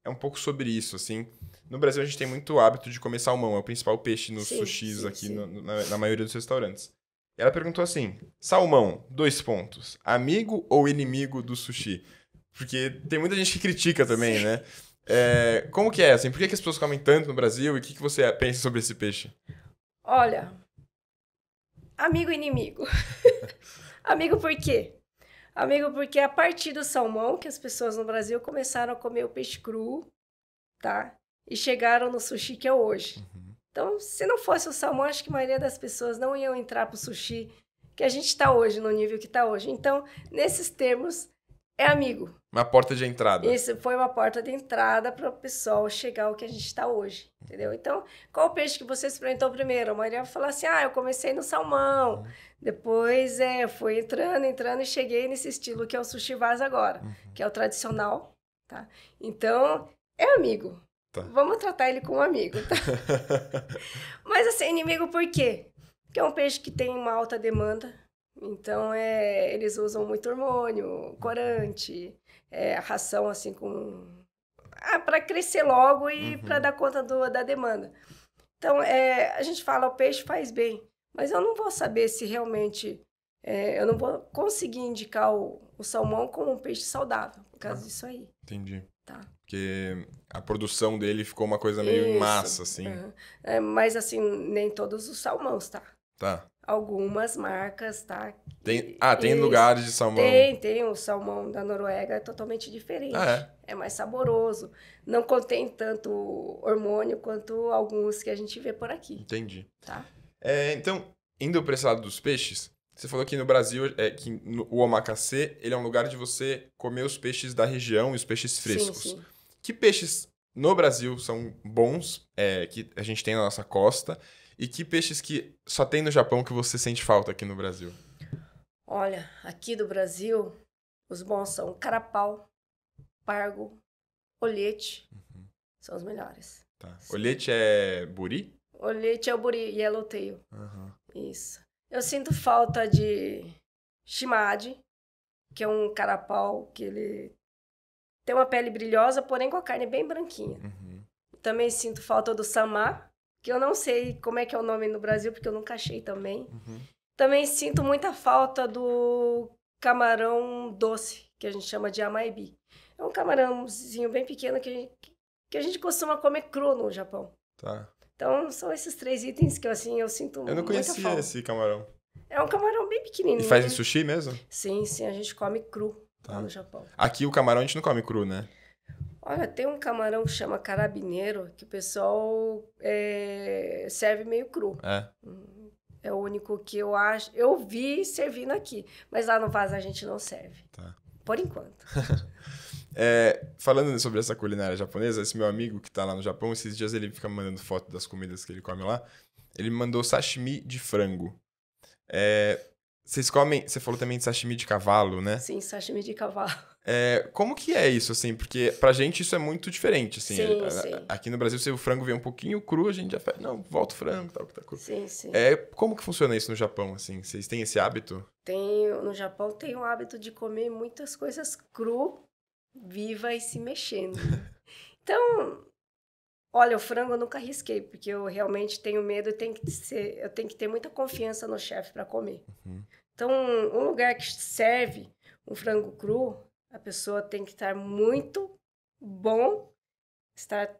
um pouco sobre isso, assim. No Brasil, a gente tem muito hábito de comer salmão, é o principal peixe nos sushis aqui na maioria dos restaurantes. Ela perguntou assim: salmão, 2 pontos. Amigo ou inimigo do sushi? Porque tem muita gente que critica também, Sim. né? Como que é, assim? Por que que as pessoas comem tanto no Brasil? E o que que você pensa sobre esse peixe? Olha, amigo e inimigo. Amigo por quê? Amigo porque a partir do salmão que as pessoas no Brasil começaram a comer o peixe cru, tá? E chegaram no sushi que é hoje. Então, se não fosse o salmão, acho que a maioria das pessoas não iam entrar pro sushi que a gente está hoje, no nível que está hoje. Então, nesses termos, é amigo. Uma porta de entrada. Isso foi uma porta de entrada para o pessoal chegar ao que a gente está hoje, entendeu? Então, qual o peixe que você experimentou primeiro? A maioria vai falar assim, eu comecei no salmão, depois fui entrando e cheguei nesse estilo que é o sushi vase agora, que é o tradicional, tá? Então, é amigo. Tá. Vamos tratar ele como amigo, tá? Mas assim, inimigo por quê? Porque é um peixe que tem uma alta demanda, então eles usam muito hormônio, corante, a ração assim com... para crescer logo e para dar conta da demanda. Então, a gente fala, o peixe faz bem, mas eu não vou saber se realmente... eu não vou conseguir indicar o salmão como um peixe saudável, por causa disso aí. Entendi. Tá. Porque a produção dele ficou uma coisa meio em massa, assim. Mas, assim, nem todos os salmões, tá? Tá. Algumas marcas, tá? Tem lugares de salmão. Tem. O salmão da Noruega é totalmente diferente. É mais saboroso. Não contém tanto hormônio quanto alguns que a gente vê por aqui. Entendi. Tá? Então, indo para esse lado dos peixes, você falou que no Brasil, o omakase, ele é um lugar de você comer os peixes da região e os peixes frescos. Sim. Que peixes no Brasil são bons, que a gente tem na nossa costa, e que peixes que só tem no Japão que você sente falta aqui no Brasil? Olha, aqui do Brasil, os bons são carapau, pargo, olhete, são os melhores. Tá. Olhete é buri? Olhete é o buri, yellowtail. Isso. Eu sinto falta de shimade, que é um carapau que ele tem uma pele brilhosa, porém com a carne bem branquinha. Também sinto falta do samá, que eu não sei como é que é o nome no Brasil, porque eu nunca achei também. Também sinto muita falta do camarão doce, que a gente chama de amaibi. É um camarãozinho bem pequeno que a gente costuma comer cru no Japão. Tá. Então, são esses 3 itens que eu sinto muita falta. Eu não conhecia esse camarão. É um camarão bem pequenininho. E faz em sushi mesmo? Sim, a gente come cru lá no Japão. Aqui o camarão a gente não come cru, né? Olha, tem um camarão que chama carabineiro, que o pessoal serve meio cru. É o único que eu vi servindo aqui. Mas lá no Vaz a gente não serve. Tá. Por enquanto. Falando sobre essa culinária japonesa, esse meu amigo que tá lá no Japão, esses dias ele fica me mandando foto das comidas que ele come lá. Ele me mandou sashimi de frango. Vocês comem... Você falou também de sashimi de cavalo, né? Sim, sashimi de cavalo. Como que é isso, assim? Porque pra gente isso é muito diferente, assim. Sim. Aqui no Brasil, se o frango vem um pouquinho cru, a gente já fala, não, volta o frango, tal, que tá cru. Sim. Como que funciona isso no Japão, assim? Vocês têm esse hábito? No Japão tem o hábito de comer muitas coisas cru, viva e se mexendo. Então, olha, o frango eu nunca arrisquei, porque eu realmente tenho medo e eu tenho que ter muita confiança no chefe para comer. Então, um lugar que serve um frango cru, a pessoa tem que estar muito bom, estar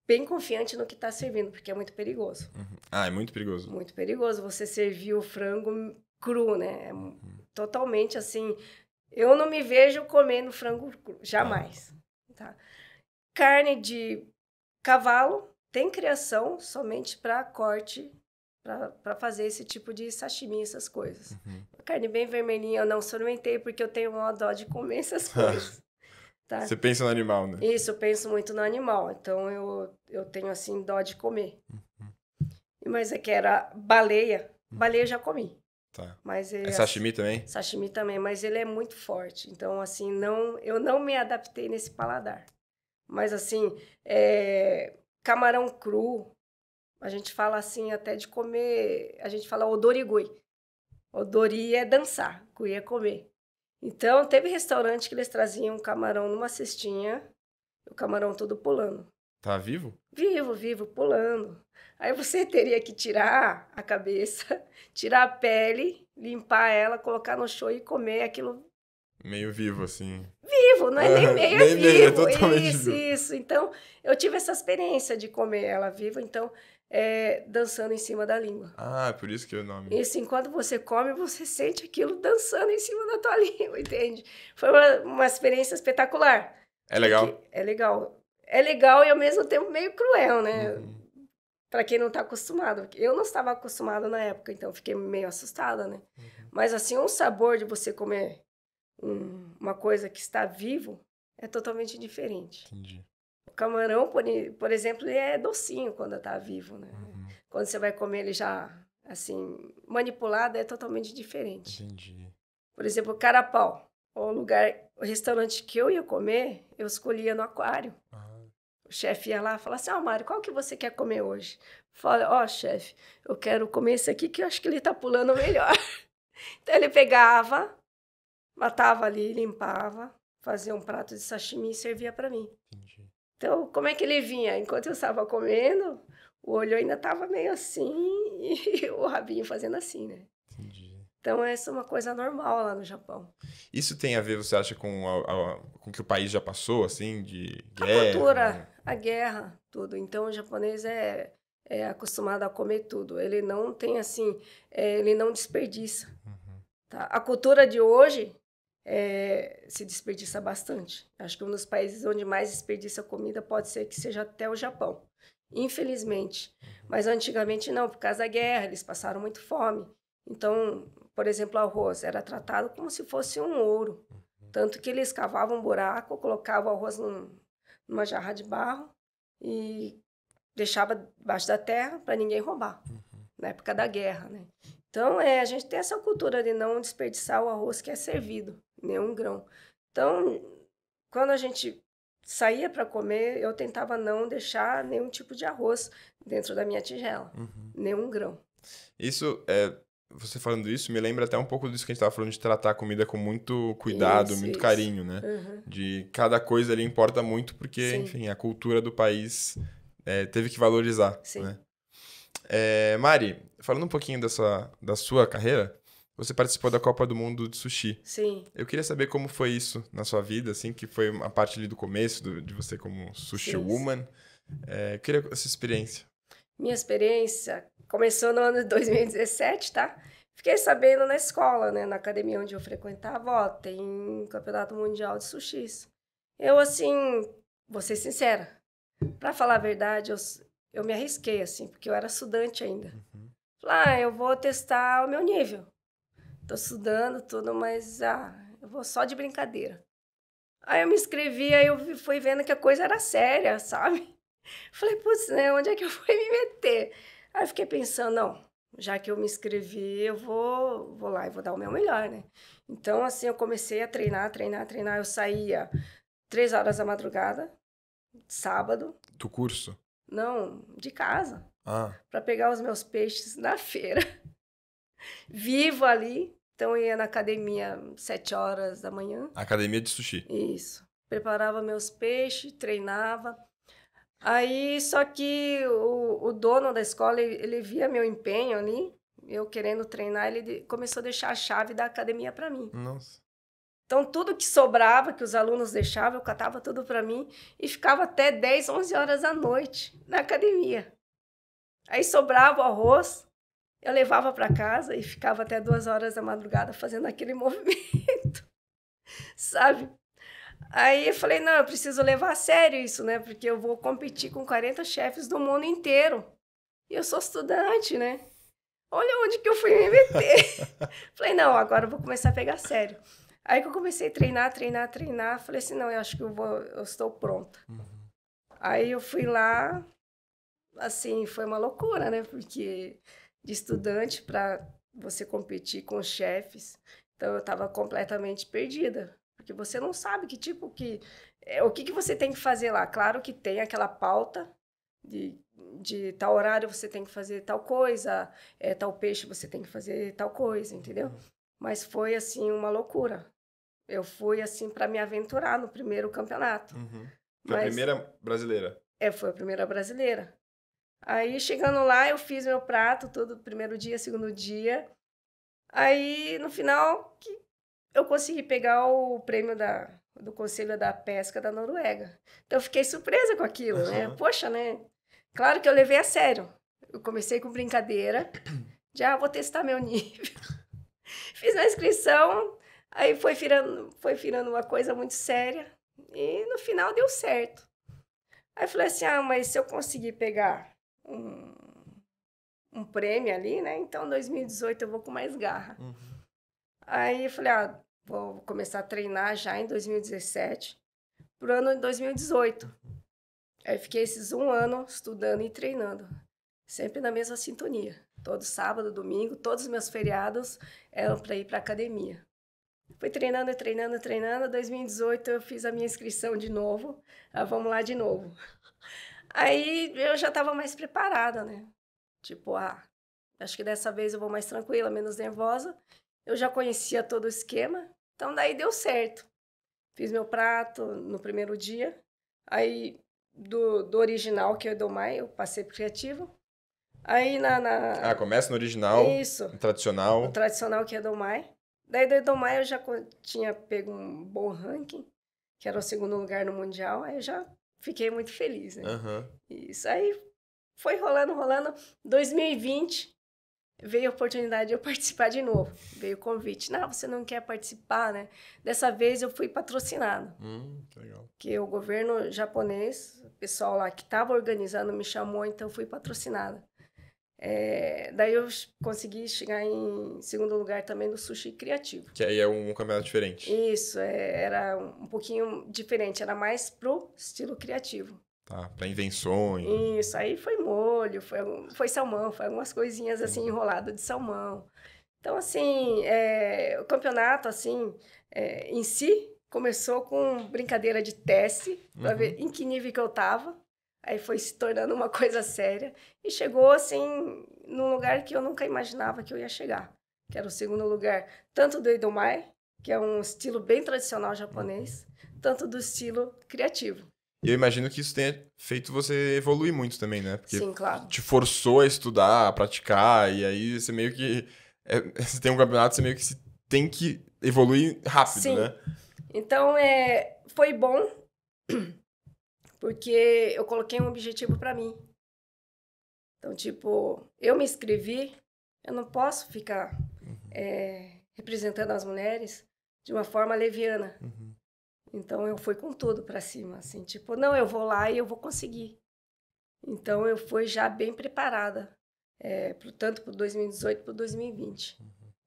bem confiante no que está servindo, porque é muito perigoso. É muito perigoso. Muito perigoso você servir o frango cru, né? Totalmente assim. Eu não me vejo comendo frango cru, jamais. Tá? Carne de cavalo tem criação somente para corte, para fazer esse tipo de sashimi, essas coisas. Carne bem vermelhinha eu não experimentei porque eu tenho uma dó de comer essas coisas. Tá? Você pensa no animal, né? Isso, eu penso muito no animal. Então, eu tenho, assim, dó de comer. Mas é que era baleia. Baleia eu já comi. Tá. Mas sashimi também? Sashimi também, mas ele é muito forte. Então, assim, eu não me adaptei nesse paladar. Mas, assim, camarão cru, a gente fala, assim, até de comer... A gente fala odorigui. Odori é dançar, gui é comer. Então, teve restaurante que eles traziam camarão numa cestinha, o camarão todo pulando. Tá vivo? Vivo, vivo, pulando. Aí você teria que tirar a cabeça, tirar a pele, limpar ela, colocar no show e comer aquilo Meio vivo, assim. vivo, não é nem meio, é Nem meio, é vivo. totalmente Isso, vivo. isso. Então, eu tive essa experiência de comer ela viva, então, dançando em cima da língua. Ah, por isso que é o nome. Isso, enquanto você come, você sente aquilo dançando em cima da tua língua, entende? Foi uma experiência espetacular. É legal? Porque é legal. É legal e, ao mesmo tempo, meio cruel, né? Uhum. Para quem não está acostumado. Eu não estava acostumada na época, então fiquei meio assustada, né? Mas, assim, o sabor de você comer uma coisa que está vivo é totalmente diferente. Entendi. O camarão, por exemplo, ele é docinho quando está vivo, né? Quando você vai comer ele já, assim, manipulado, é totalmente diferente. Entendi. Por exemplo, o carapau. O restaurante que eu ia comer, eu escolhia no aquário. O chefe ia lá e falava assim, Mário, qual que você quer comer hoje? Fala, chefe, eu quero comer esse aqui que eu acho que ele está pulando melhor. Então ele pegava, matava ali, limpava, fazia um prato de sashimi e servia para mim. Entendi. Então, como é que ele vinha? Enquanto eu estava comendo, o olho ainda estava meio assim e o rabinho fazendo assim, né? Entendi. Então, essa é uma coisa normal lá no Japão. Isso tem a ver, você acha, com o que o país já passou, assim, de A guerra? cultura, a guerra, tudo. Então, o japonês é acostumado a comer tudo. Ele não tem, assim, ele não desperdiça. Tá? A cultura de hoje se desperdiça bastante. Acho que um dos países onde mais desperdiça comida pode ser que seja até o Japão. Infelizmente. Mas antigamente não, por causa da guerra, eles passaram muito fome. Então, por exemplo, o arroz era tratado como se fosse um ouro. Tanto que eles cavavam um buraco, colocavam o arroz numa jarra de barro e deixava debaixo da terra para ninguém roubar, na época da guerra, né? Então, a gente tem essa cultura de não desperdiçar o arroz que é servido, nenhum grão. Então, quando a gente saía para comer, eu tentava não deixar nenhum tipo de arroz dentro da minha tigela, nenhum grão. Isso, você falando isso, me lembra até um pouco disso que a gente estava falando de tratar a comida com muito cuidado, muito carinho, né? De cada coisa ali importa muito porque, Sim. enfim, a cultura do país teve que valorizar, Sim. né? Mari, falando um pouquinho da sua carreira, você participou da Copa do Mundo de Sushi. Sim. Eu queria saber como foi isso na sua vida, assim, que foi uma parte ali do começo de você como sushi woman. Eu queria essa experiência. Minha experiência começou no ano de 2017, tá? Fiquei sabendo na escola, né, na academia onde eu frequentava, tem um campeonato mundial de sushis. Eu, assim, vou ser sincera, para falar a verdade, eu me arrisquei, assim, porque eu era estudante ainda. Falei, eu vou testar o meu nível. Tô estudando tudo, mas eu vou só de brincadeira. Aí eu me inscrevi, aí eu fui vendo que a coisa era séria, sabe? Falei, putz, né, onde é que eu fui me meter? Aí eu fiquei pensando, não, já que eu me inscrevi, eu vou lá e vou dar o meu melhor, né? Então, assim, eu comecei a treinar. Eu saía 3 horas da madrugada, sábado. Do curso? Não, de casa. Ah. Para pegar os meus peixes na feira. Vivo ali. Então, eu ia na academia 7 horas da manhã. Academia de sushi. Isso. Preparava meus peixes, treinava. Aí, só que o dono da escola, ele via meu empenho ali, eu querendo treinar, ele começou a deixar a chave da academia para mim. Nossa. Então, tudo que sobrava, que os alunos deixavam, eu catava tudo para mim e ficava até 10, 11 horas da noite na academia. Aí sobrava o arroz, eu levava para casa e ficava até 2 horas da madrugada fazendo aquele movimento, sabe? Aí eu falei, não, eu preciso levar a sério isso, né? Porque eu vou competir com 40 chefes do mundo inteiro. E eu sou estudante, né? Olha onde que eu fui me meter. Falei, não, agora eu vou começar a pegar sério. Aí que eu comecei a treinar. Falei assim, não, eu acho que eu estou pronta. Aí eu fui lá, assim, foi uma loucura, né? Porque de estudante para você competir com chefes. Então eu estava completamente perdida. Porque você não sabe o que você tem que fazer lá. Claro que tem aquela pauta de tal horário você tem que fazer tal coisa, tal peixe você tem que fazer tal coisa, entendeu? Mas foi, assim, uma loucura. Eu fui, assim, para me aventurar no primeiro campeonato. Foi a Mas primeira brasileira? Foi a primeira brasileira. Aí, chegando lá, eu fiz meu prato, todo primeiro dia, segundo dia. Aí, no final, eu consegui pegar o prêmio do Conselho da Pesca da Noruega. Então, eu fiquei surpresa com aquilo, né? Poxa, né? Claro que eu levei a sério. Eu comecei com brincadeira. Já vou testar meu nível. Fiz a inscrição, aí foi virando uma coisa muito séria. E, no final, deu certo. Aí, eu falei assim, mas se eu conseguir pegar um prêmio ali, né? Então, em 2018 eu vou com mais garra. Aí eu falei, vou começar a treinar já em 2017, pro ano de 2018. Aí fiquei esses 1 ano estudando e treinando, sempre na mesma sintonia. Todo sábado, domingo, todos os meus feriados eram para ir para academia. Fui treinando, treinando, treinando. Em 2018 eu fiz a minha inscrição de novo. Vamos lá de novo. Aí eu já estava mais preparada, né? Tipo, acho que dessa vez eu vou mais tranquila, menos nervosa. Eu já conhecia todo o esquema, então daí deu certo. Fiz meu prato no primeiro dia. Aí, do original, que é o Edomai, eu passei pro criativo. Aí começa no original, Isso, no tradicional. O tradicional, que é Edomai. Daí do Edomai eu já tinha pego um bom ranking, que era o 2º lugar no Mundial. Aí eu já fiquei muito feliz, né? Isso aí foi rolando. 2020 veio a oportunidade de eu participar de novo. Veio o convite. Não, você não quer participar, né? Dessa vez eu fui patrocinado. Legal. Que o governo japonês, o pessoal lá que estava organizando me chamou, então eu fui patrocinada. Daí eu consegui chegar em 2º lugar também no sushi criativo. Que aí é um campeonato diferente. Isso, era um pouquinho diferente. Era mais pro estilo criativo. Tá, para invenções. Isso, aí foi molho, foi salmão, foi algumas coisinhas assim, enrolado de salmão. Então, assim, o campeonato, assim, em si, começou com brincadeira de teste, para ver em que nível que eu tava. Aí foi se tornando uma coisa séria. E chegou, assim, num lugar que eu nunca imaginava que eu ia chegar. Que era o 2º lugar, tanto do Edomai, que é um estilo bem tradicional japonês, tanto do estilo criativo. E eu imagino que isso tenha feito você evoluir muito também, né? Porque sim, claro. Te forçou a estudar, a praticar, e aí você meio que... você tem um campeonato, você meio que tem que evoluir rápido, sim. né? Então, foi bom, porque eu coloquei um objetivo para mim. Então, tipo, eu me inscrevi, eu não posso ficar representando as mulheres de uma forma leviana. Então, eu fui com tudo para cima, assim, tipo, não, eu vou lá e eu vou conseguir. Então, eu fui já bem preparada, tanto para 2018 para 2020.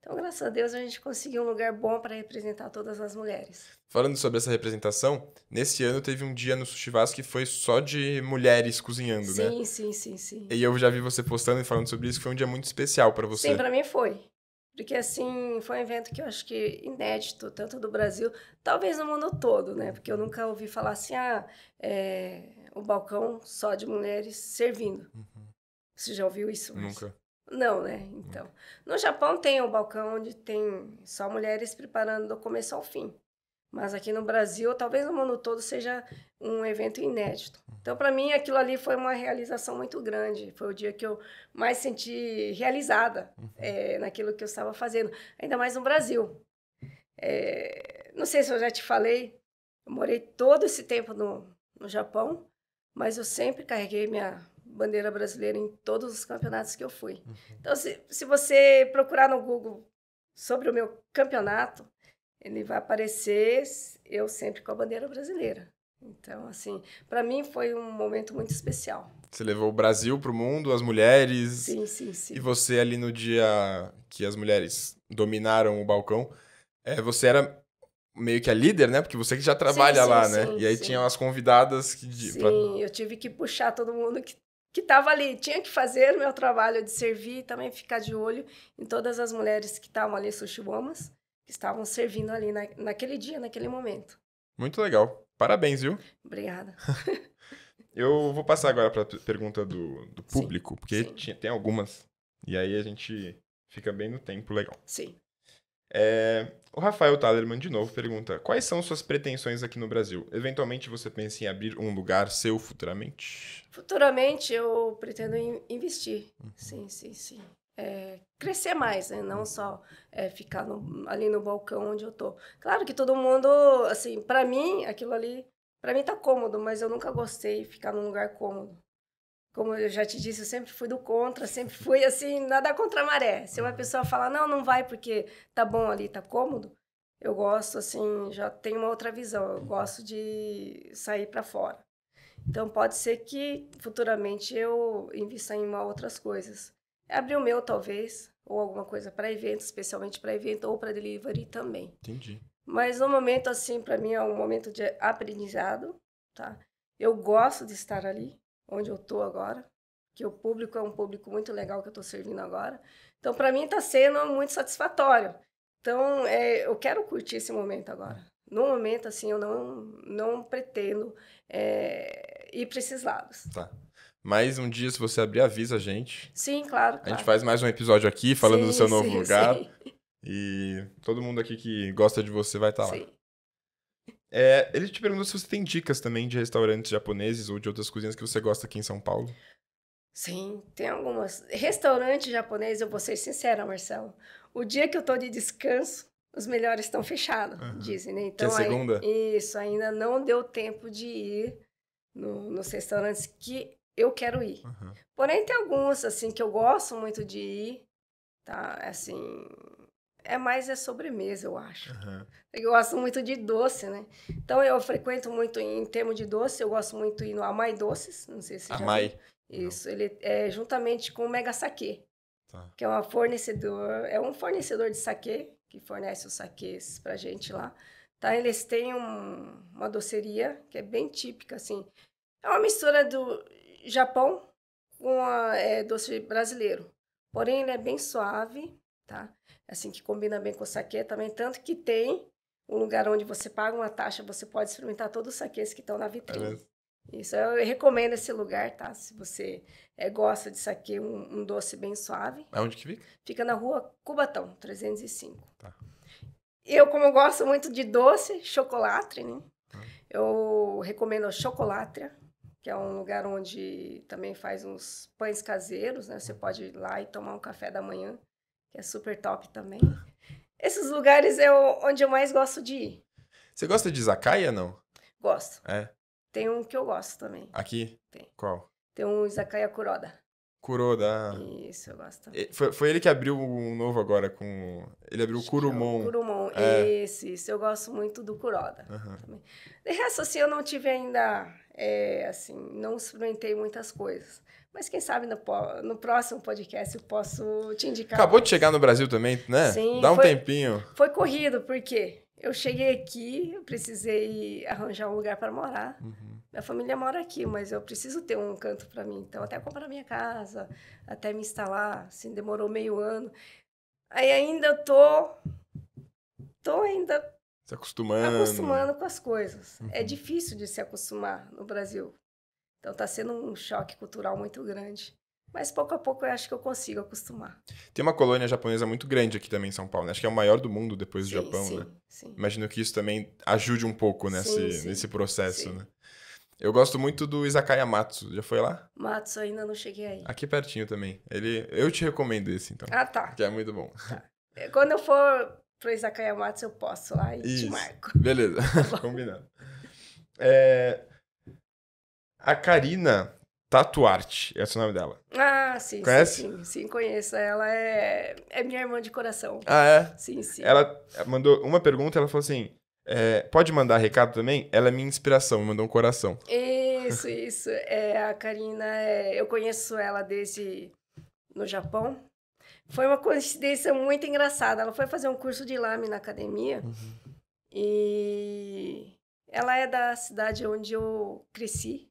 Então, graças a Deus, a gente conseguiu um lugar bom para representar todas as mulheres. Falando sobre essa representação, nesse ano teve um dia no Sushivas que foi só de mulheres cozinhando, né? Sim. E eu já vi você postando e falando sobre isso, que foi um dia muito especial para você. Sim, para mim foi. Porque, assim, foi um evento que eu acho que inédito, tanto do Brasil, talvez no mundo todo, né? Porque eu nunca ouvi falar assim, o balcão só de mulheres servindo. Você já ouviu isso? Nunca. Não, né? Então, no Japão tem um balcão onde tem só mulheres preparando do começo ao fim. Mas aqui no Brasil, talvez no mundo todo, seja um evento inédito. Então, para mim, aquilo ali foi uma realização muito grande. Foi o dia que eu mais senti realizada naquilo que eu estava fazendo. Ainda mais no Brasil. Não sei se eu já te falei, eu morei todo esse tempo no Japão, mas eu sempre carreguei minha bandeira brasileira em todos os campeonatos que eu fui. Então, se você procurar no Google sobre o meu campeonato, ele vai aparecer eu sempre com a bandeira brasileira. Então, assim, para mim foi um momento muito especial. Você levou o Brasil pro mundo, as mulheres. Sim. E você ali no dia que as mulheres dominaram o balcão, você era meio que a líder, né? Porque você que já trabalha lá, né? E aí tinham as convidadas que... Sim, eu tive que puxar todo mundo que estava ali. Tinha que fazer o meu trabalho de servir e também ficar de olho em todas as mulheres que estavam ali, sushiwomas, que estavam servindo ali naquele dia, naquele momento. Muito legal. Parabéns, viu? Obrigada. Eu vou passar agora para a pergunta do público, porque sim. tem algumas. E aí a gente fica bem no tempo legal. Sim. O Rafael Talerman, de novo, pergunta: quais são suas pretensões aqui no Brasil? Eventualmente você pensa em abrir um lugar seu futuramente? Futuramente eu pretendo investir. Sim, sim, sim. Crescer mais, né? Não só ficar ali no balcão onde eu tô. Claro que todo mundo, assim, para mim, aquilo ali, para mim tá cômodo, mas eu nunca gostei de ficar num lugar cômodo. Como eu já te disse, eu sempre fui do contra, sempre fui assim, nada contra a maré. Se uma pessoa falar, não, não vai porque tá bom ali, tá cômodo, eu gosto, assim, já tenho uma outra visão, eu gosto de sair para fora. Então, pode ser que futuramente eu invista em outras coisas. Abrir o meu, talvez, ou alguma coisa para evento, especialmente para evento ou para delivery também. Entendi. Mas no momento, assim, para mim é um momento de aprendizado, tá? Eu gosto de estar ali, onde eu tô agora, que o público é um público muito legal que eu tô servindo agora. Então, para mim, está sendo muito satisfatório. Então, eu quero curtir esse momento agora. No momento, assim, eu não pretendo ir para esses lados. Tá. Mas um dia, se você abrir, avisa a gente. Sim, claro, A gente faz mais um episódio aqui, falando do seu novo lugar. Sim. E todo mundo aqui que gosta de você vai estar lá. Sim. Ele te perguntou se você tem dicas também de restaurantes japoneses ou de outras cozinhas que você gosta aqui em São Paulo. Sim, tem algumas. Restaurante japonês, eu vou ser sincera, Marcelo. O dia que eu tô de descanso, os melhores estão fechados, dizem, né? Então, Que é segunda? Isso, ainda não deu tempo de ir nos restaurantes que eu quero ir. Porém, tem alguns, assim, que eu gosto muito de ir, tá? Assim, mais sobremesa, eu acho. Eu gosto muito de doce, né? Então, eu frequento muito, em termos de doce, eu gosto muito de ir no Amai Doces, não sei se você já Amai? viu. Isso, ele é juntamente com o Mega Saquê, Tá. que é um fornecedor de saquê, que fornece os saquês pra gente lá. Tá? Eles têm uma doceria que é bem típica, assim. É uma mistura do Japão com doce brasileiro. Porém, ele é bem suave, tá? Assim, que combina bem com o saquê também. Tanto que tem um lugar onde você paga uma taxa, você pode experimentar todos os saquês que estão na vitrine. Isso, eu recomendo esse lugar, tá? Se você gosta de saquê, um doce bem suave. Aonde que fica? Fica na rua Cubatão, 305. Tá. Eu, como eu gosto muito de doce, chocolate, né? Eu recomendo a Chocolátria, que é um lugar onde também faz uns pães caseiros, né? Você pode ir lá e tomar um café da manhã, que é super top também. Esses lugares é onde eu mais gosto de ir. Você gosta de izakaya, não? Gosto. É? Tem um que eu gosto também. Aqui? Tem. Qual? Tem um Izakaya Kuroda. Kuroda. Isso, eu gosto também. Foi ele que abriu um novo agora com... Ele abriu o Kurumon. Kurumon, isso. Eu gosto muito do Kuroda. Também. De resto, assim, eu não tive ainda... assim, não experimentei muitas coisas. Mas quem sabe no próximo podcast eu posso te indicar. Acabou de chegar no Brasil também, né? Sim. Dá um tempinho. Foi corrido, porque eu cheguei aqui, eu precisei arranjar um lugar para morar. Minha família mora aqui, mas eu preciso ter um canto para mim. Então, até comprar minha casa, até me instalar, assim, demorou meio ano. Aí ainda eu tô ainda se acostumando com as coisas. É difícil de se acostumar no Brasil. Então, tá sendo um choque cultural muito grande. Mas, pouco a pouco, eu acho que eu consigo acostumar. Tem uma colônia japonesa muito grande aqui também em São Paulo, né? Acho que é o maior do mundo depois do Japão, né? Sim. Imagino que isso também ajude um pouco nesse processo, sim. né? Eu gosto muito do Izakaya Matsu. Já foi lá? Matsu, ainda não cheguei aí. Aqui pertinho também. Eu te recomendo esse, então. Ah, tá. Que é muito bom. Tá. Quando eu for pro Izakaya Matsu, eu posso lá e te marco. Beleza. Combinado. A Karina Tatuarte, esse é o nome dela. Ah, sim. Conhece? Sim, conheço. Ela é minha irmã de coração. Ah, é? Sim. Ela mandou uma pergunta, ela falou assim, pode mandar recado também? Ela é minha inspiração, me mandou um coração. Isso. A Karina, eu conheço ela desde no Japão. Foi uma coincidência muito engraçada. Ela foi fazer um curso de lame na academia. E ela é da cidade onde eu cresci.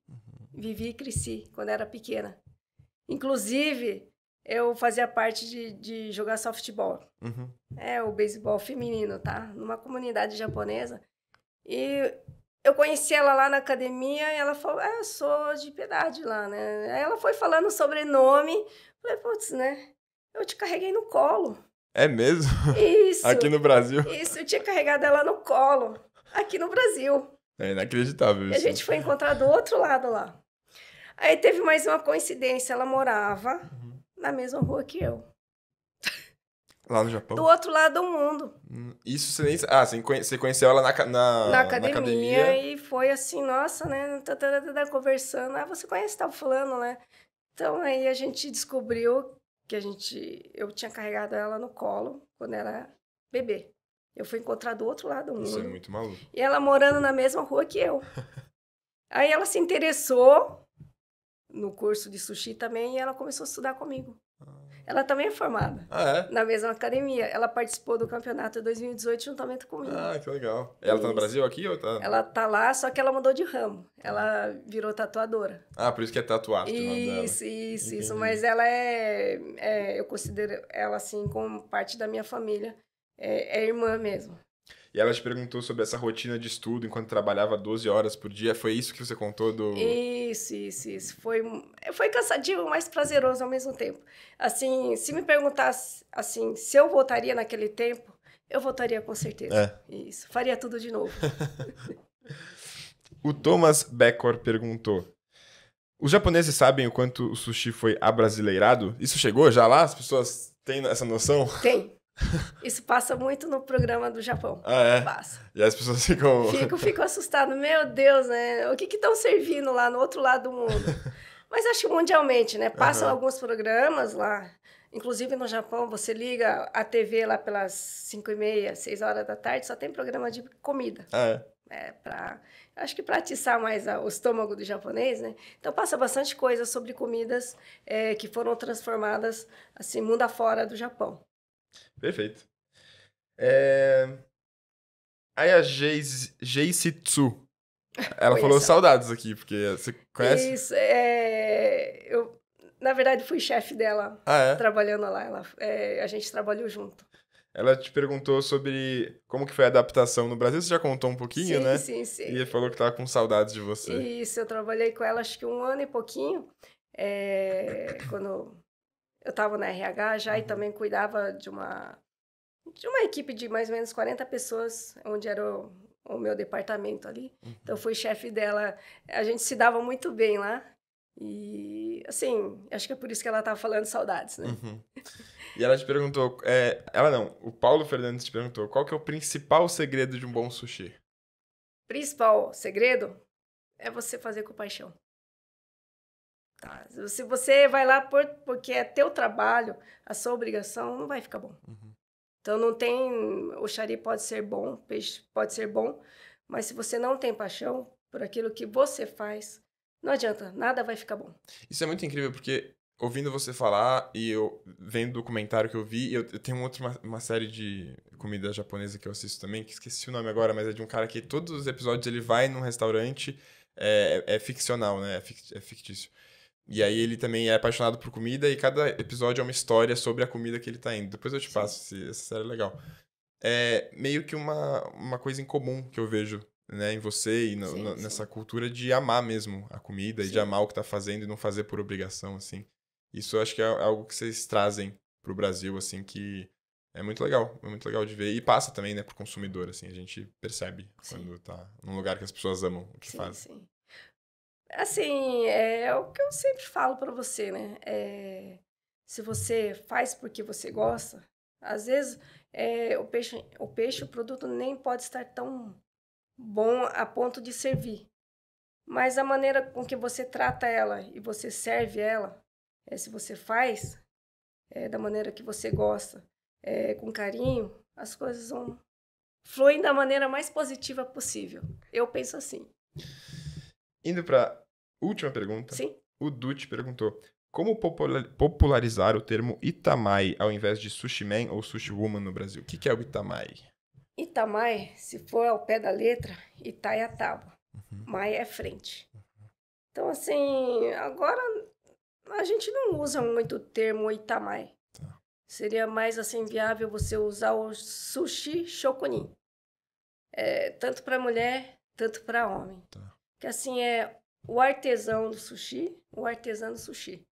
Vivi e cresci quando era pequena. Inclusive, eu fazia parte de jogar softball. O beisebol feminino, tá? Numa comunidade japonesa. E eu conheci ela lá na academia e ela falou, eu sou de Piedade lá, né? Aí ela foi falando sobrenome. Falei, putz, né? Eu te carreguei no colo. É mesmo? Isso. Aqui no Brasil? Isso, eu tinha carregado ela no colo, aqui no Brasil. É inacreditável E a isso. gente foi encontrar do outro lado lá. Aí teve mais uma coincidência, ela morava na mesma rua que eu. Lá no Japão? Do outro lado do mundo. Isso você nem... Ah, você conheceu ela Na academia, academia. e foi assim, nossa, né? Conversando. Ah, você conhece tal fulano, né? Então aí a gente descobriu que eu tinha carregado ela no colo quando era bebê. Eu fui encontrar do outro lado do mundo. Isso é muito maluco. E ela morando na mesma rua que eu. Aí ela se interessou no curso de sushi também e ela começou a estudar comigo. Ela também é formada Ah, é? na mesma academia. Ela participou do campeonato de 2018 juntamente comigo. Ah, que legal. Ela tá no Isso. Brasil aqui ou tá... Ela tá lá, só que ela mudou de ramo. Ela virou tatuadora. Ah, por isso que é Tatuarte o nome dela. Isso. Entendi. Mas ela eu considero ela, assim, como parte da minha família. É irmã mesmo. E ela te perguntou sobre essa rotina de estudo enquanto trabalhava 12 horas por dia. Foi isso que você contou do... Isso. Foi cansativo, mas prazeroso ao mesmo tempo. Assim, se me perguntasse, assim, se eu voltaria naquele tempo, eu voltaria com certeza. Isso. Faria tudo de novo. O Thomas Beckor perguntou: os japoneses sabem o quanto o sushi foi abrasileirado? Isso chegou já lá? As pessoas têm essa noção? Tem. Isso passa muito no programa do Japão. Ah, é? Passa. E as pessoas ficam... Fico assustado. Meu Deus, né? O que estão servindo lá no outro lado do mundo? Mas acho que mundialmente, né? Passam alguns programas lá. Inclusive no Japão, você liga a TV lá pelas 5h30, 6 horas da tarde, só tem programa de comida. Ah, é? Acho que para atiçar mais o estômago do japonês, né? Então passa bastante coisa sobre comidas que foram transformadas assim, mundo afora do Japão. Perfeito. Aí a Geisitsu, ela falou saudades aqui, porque você conhece? Isso, eu, na verdade, fui chefe dela, trabalhando lá. A gente trabalhou junto. Ela te perguntou sobre como que foi a adaptação no Brasil. Você já contou um pouquinho, né? Sim. E falou que tava com saudades de você. Isso, eu trabalhei com ela acho que 1 ano e pouquinho, quando eu estava na RH já e também cuidava de uma equipe de mais ou menos 40 pessoas, onde era o meu departamento ali. Então, fui chefe dela. A gente se dava muito bem lá. E, assim, acho que é por isso que ela estava falando saudades, né? E ela te perguntou... ela não, o Paulo Fernandes te perguntou qual que é o principal segredo de um bom sushi? Principal segredo é você fazer com paixão. Tá? Se você vai lá porque é teu trabalho, a sua obrigação, não vai ficar bom. Então, não tem... O chari pode ser bom, o peixe pode ser bom, mas se você não tem paixão por aquilo que você faz, não adianta, nada vai ficar bom. Isso é muito incrível, porque ouvindo você falar e eu vendo o documentário que eu vi, eu tenho uma série de comida japonesa que eu assisto também, que esqueci o nome agora, mas é de um cara que todos os episódios ele vai num restaurante, é ficcional, né? É fictício. E aí ele também é apaixonado por comida e cada episódio é uma história sobre a comida que ele tá indo. Depois eu te passo, essa série é legal. É meio que uma coisa em comum que eu vejo, né, em você e nessa cultura de amar mesmo a comida e de amar o que tá fazendo e não fazer por obrigação, assim. Isso eu acho que é algo que vocês trazem pro Brasil, assim, que é muito legal de ver. E passa também, né, pro consumidor, assim, a gente percebe quando tá num lugar que as pessoas amam o que fazem. Sim. Assim, é o que eu sempre falo para você, né? Se você faz porque você gosta, às vezes o peixe, o produto nem pode estar tão bom a ponto de servir. Mas a maneira com que você trata ela e você serve ela, se você faz da maneira que você gosta, com carinho, as coisas fluem da maneira mais positiva possível. Eu penso assim. Indo pra última pergunta. Sim. O Dutti perguntou: como popularizar o termo Itamai ao invés de Sushi Man ou Sushi Woman no Brasil? O que é o Itamai? Itamai, se for ao pé da letra, Ita é a tábua. Mai é frente. Então, assim, agora a gente não usa muito o termo Itamai. Tá. Seria mais, assim, viável você usar o Sushi Shokunin. Tanto para mulher, tanto para homem. Tá. Que, assim, é o artesão do sushi, o artesão do sushi.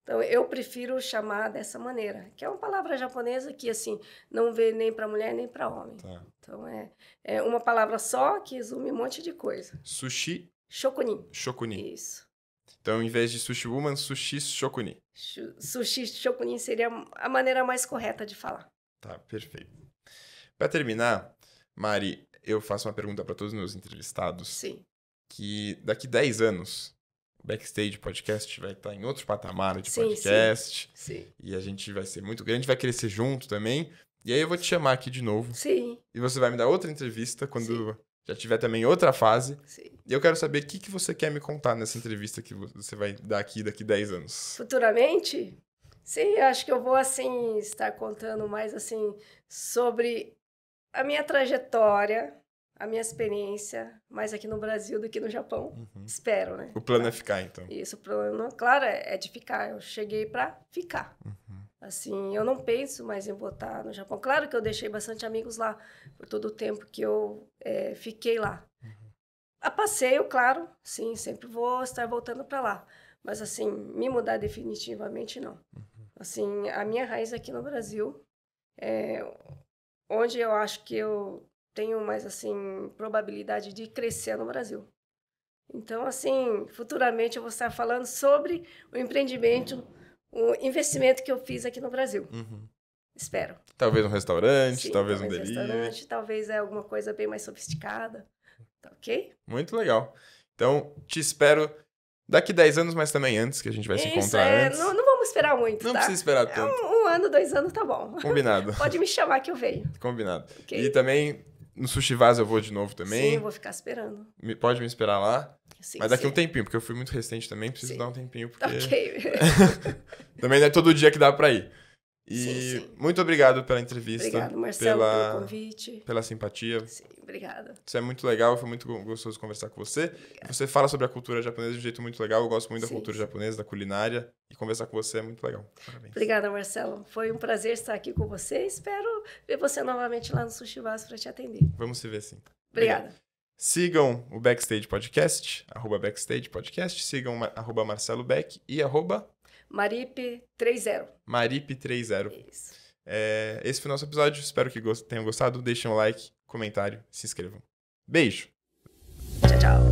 Então, eu prefiro chamar dessa maneira, que é uma palavra japonesa que, assim, não vê nem para mulher nem para homem. Tá. Então, é uma palavra só que resume um monte de coisa. Sushi Shokunin. Shokuni. Isso. Então, em vez de sushi woman, sushi Shokuni. Sushi Shokunin seria a maneira mais correta de falar. Tá, perfeito. Para terminar, Mari, eu faço uma pergunta para todos os meus entrevistados. Sim. Que daqui 10 anos, o Backstage Podcast vai estar em outro patamar de Sim, podcast. Sim. E a gente vai ser muito grande, vai crescer junto também. E aí eu vou te chamar aqui de novo. Sim. E você vai me dar outra entrevista quando já tiver também outra fase. Sim. E eu quero saber o que você quer me contar nessa entrevista que você vai dar aqui daqui 10 anos. Futuramente? Sim, acho que eu vou, assim, estar contando mais, assim, sobre a minha trajetória, a minha experiência, mais aqui no Brasil do que no Japão. Espero, né? O plano é ficar, então. Isso, o plano, claro, é de ficar. Eu cheguei para ficar. Assim, eu não penso mais em voltar no Japão. Claro que eu deixei bastante amigos lá, por todo o tempo que eu fiquei lá. A passeio, claro, sim, sempre vou estar voltando para lá. Mas, assim, me mudar definitivamente, não. Assim, a minha raiz aqui no Brasil, onde eu acho que eu tenho mais, assim, probabilidade de crescer no Brasil. Então, assim, futuramente eu vou estar falando sobre o empreendimento, o investimento que eu fiz aqui no Brasil. Espero. Talvez um restaurante, Sim, talvez um delivery. restaurante, talvez alguma coisa bem mais sofisticada. Tá ok? Muito legal. Então, te espero daqui 10 anos, mas também antes, que a gente vai se encontrar antes. Não vamos esperar muito, Não tá? precisa esperar tanto. Um ano, 2 anos, tá bom. Combinado. Pode me chamar que eu venho. Combinado. Ok? E também, no Sushi Vaz eu vou de novo também. Sim, eu vou ficar esperando. Pode me esperar lá. Sim, Mas daqui sim. um tempinho, porque eu fui muito recente também, preciso Sim. dar um tempinho, porque Ok. também não é todo dia que dá pra ir. E Sim. muito obrigado pela entrevista. Obrigado, Marcelo, pelo convite. Pela simpatia. Sim, obrigada. Isso é muito legal, foi muito gostoso conversar com você. Você fala sobre a cultura japonesa de um jeito muito legal, eu gosto muito da cultura japonesa, da culinária, e conversar com você é muito legal. Parabéns. Obrigada, Marcelo. Foi um prazer estar aqui com você. Espero ver você novamente lá no Sushi Vaz para te atender. Vamos se ver sim. Obrigada. Sigam o Backstage Podcast, @Backstage Podcast, sigam @Marcelo Beck e Maripe30. Maripe30. Isso. Esse foi o nosso episódio, espero que tenham gostado. Deixem um like, comentário, se inscrevam. Beijo! Tchau, tchau.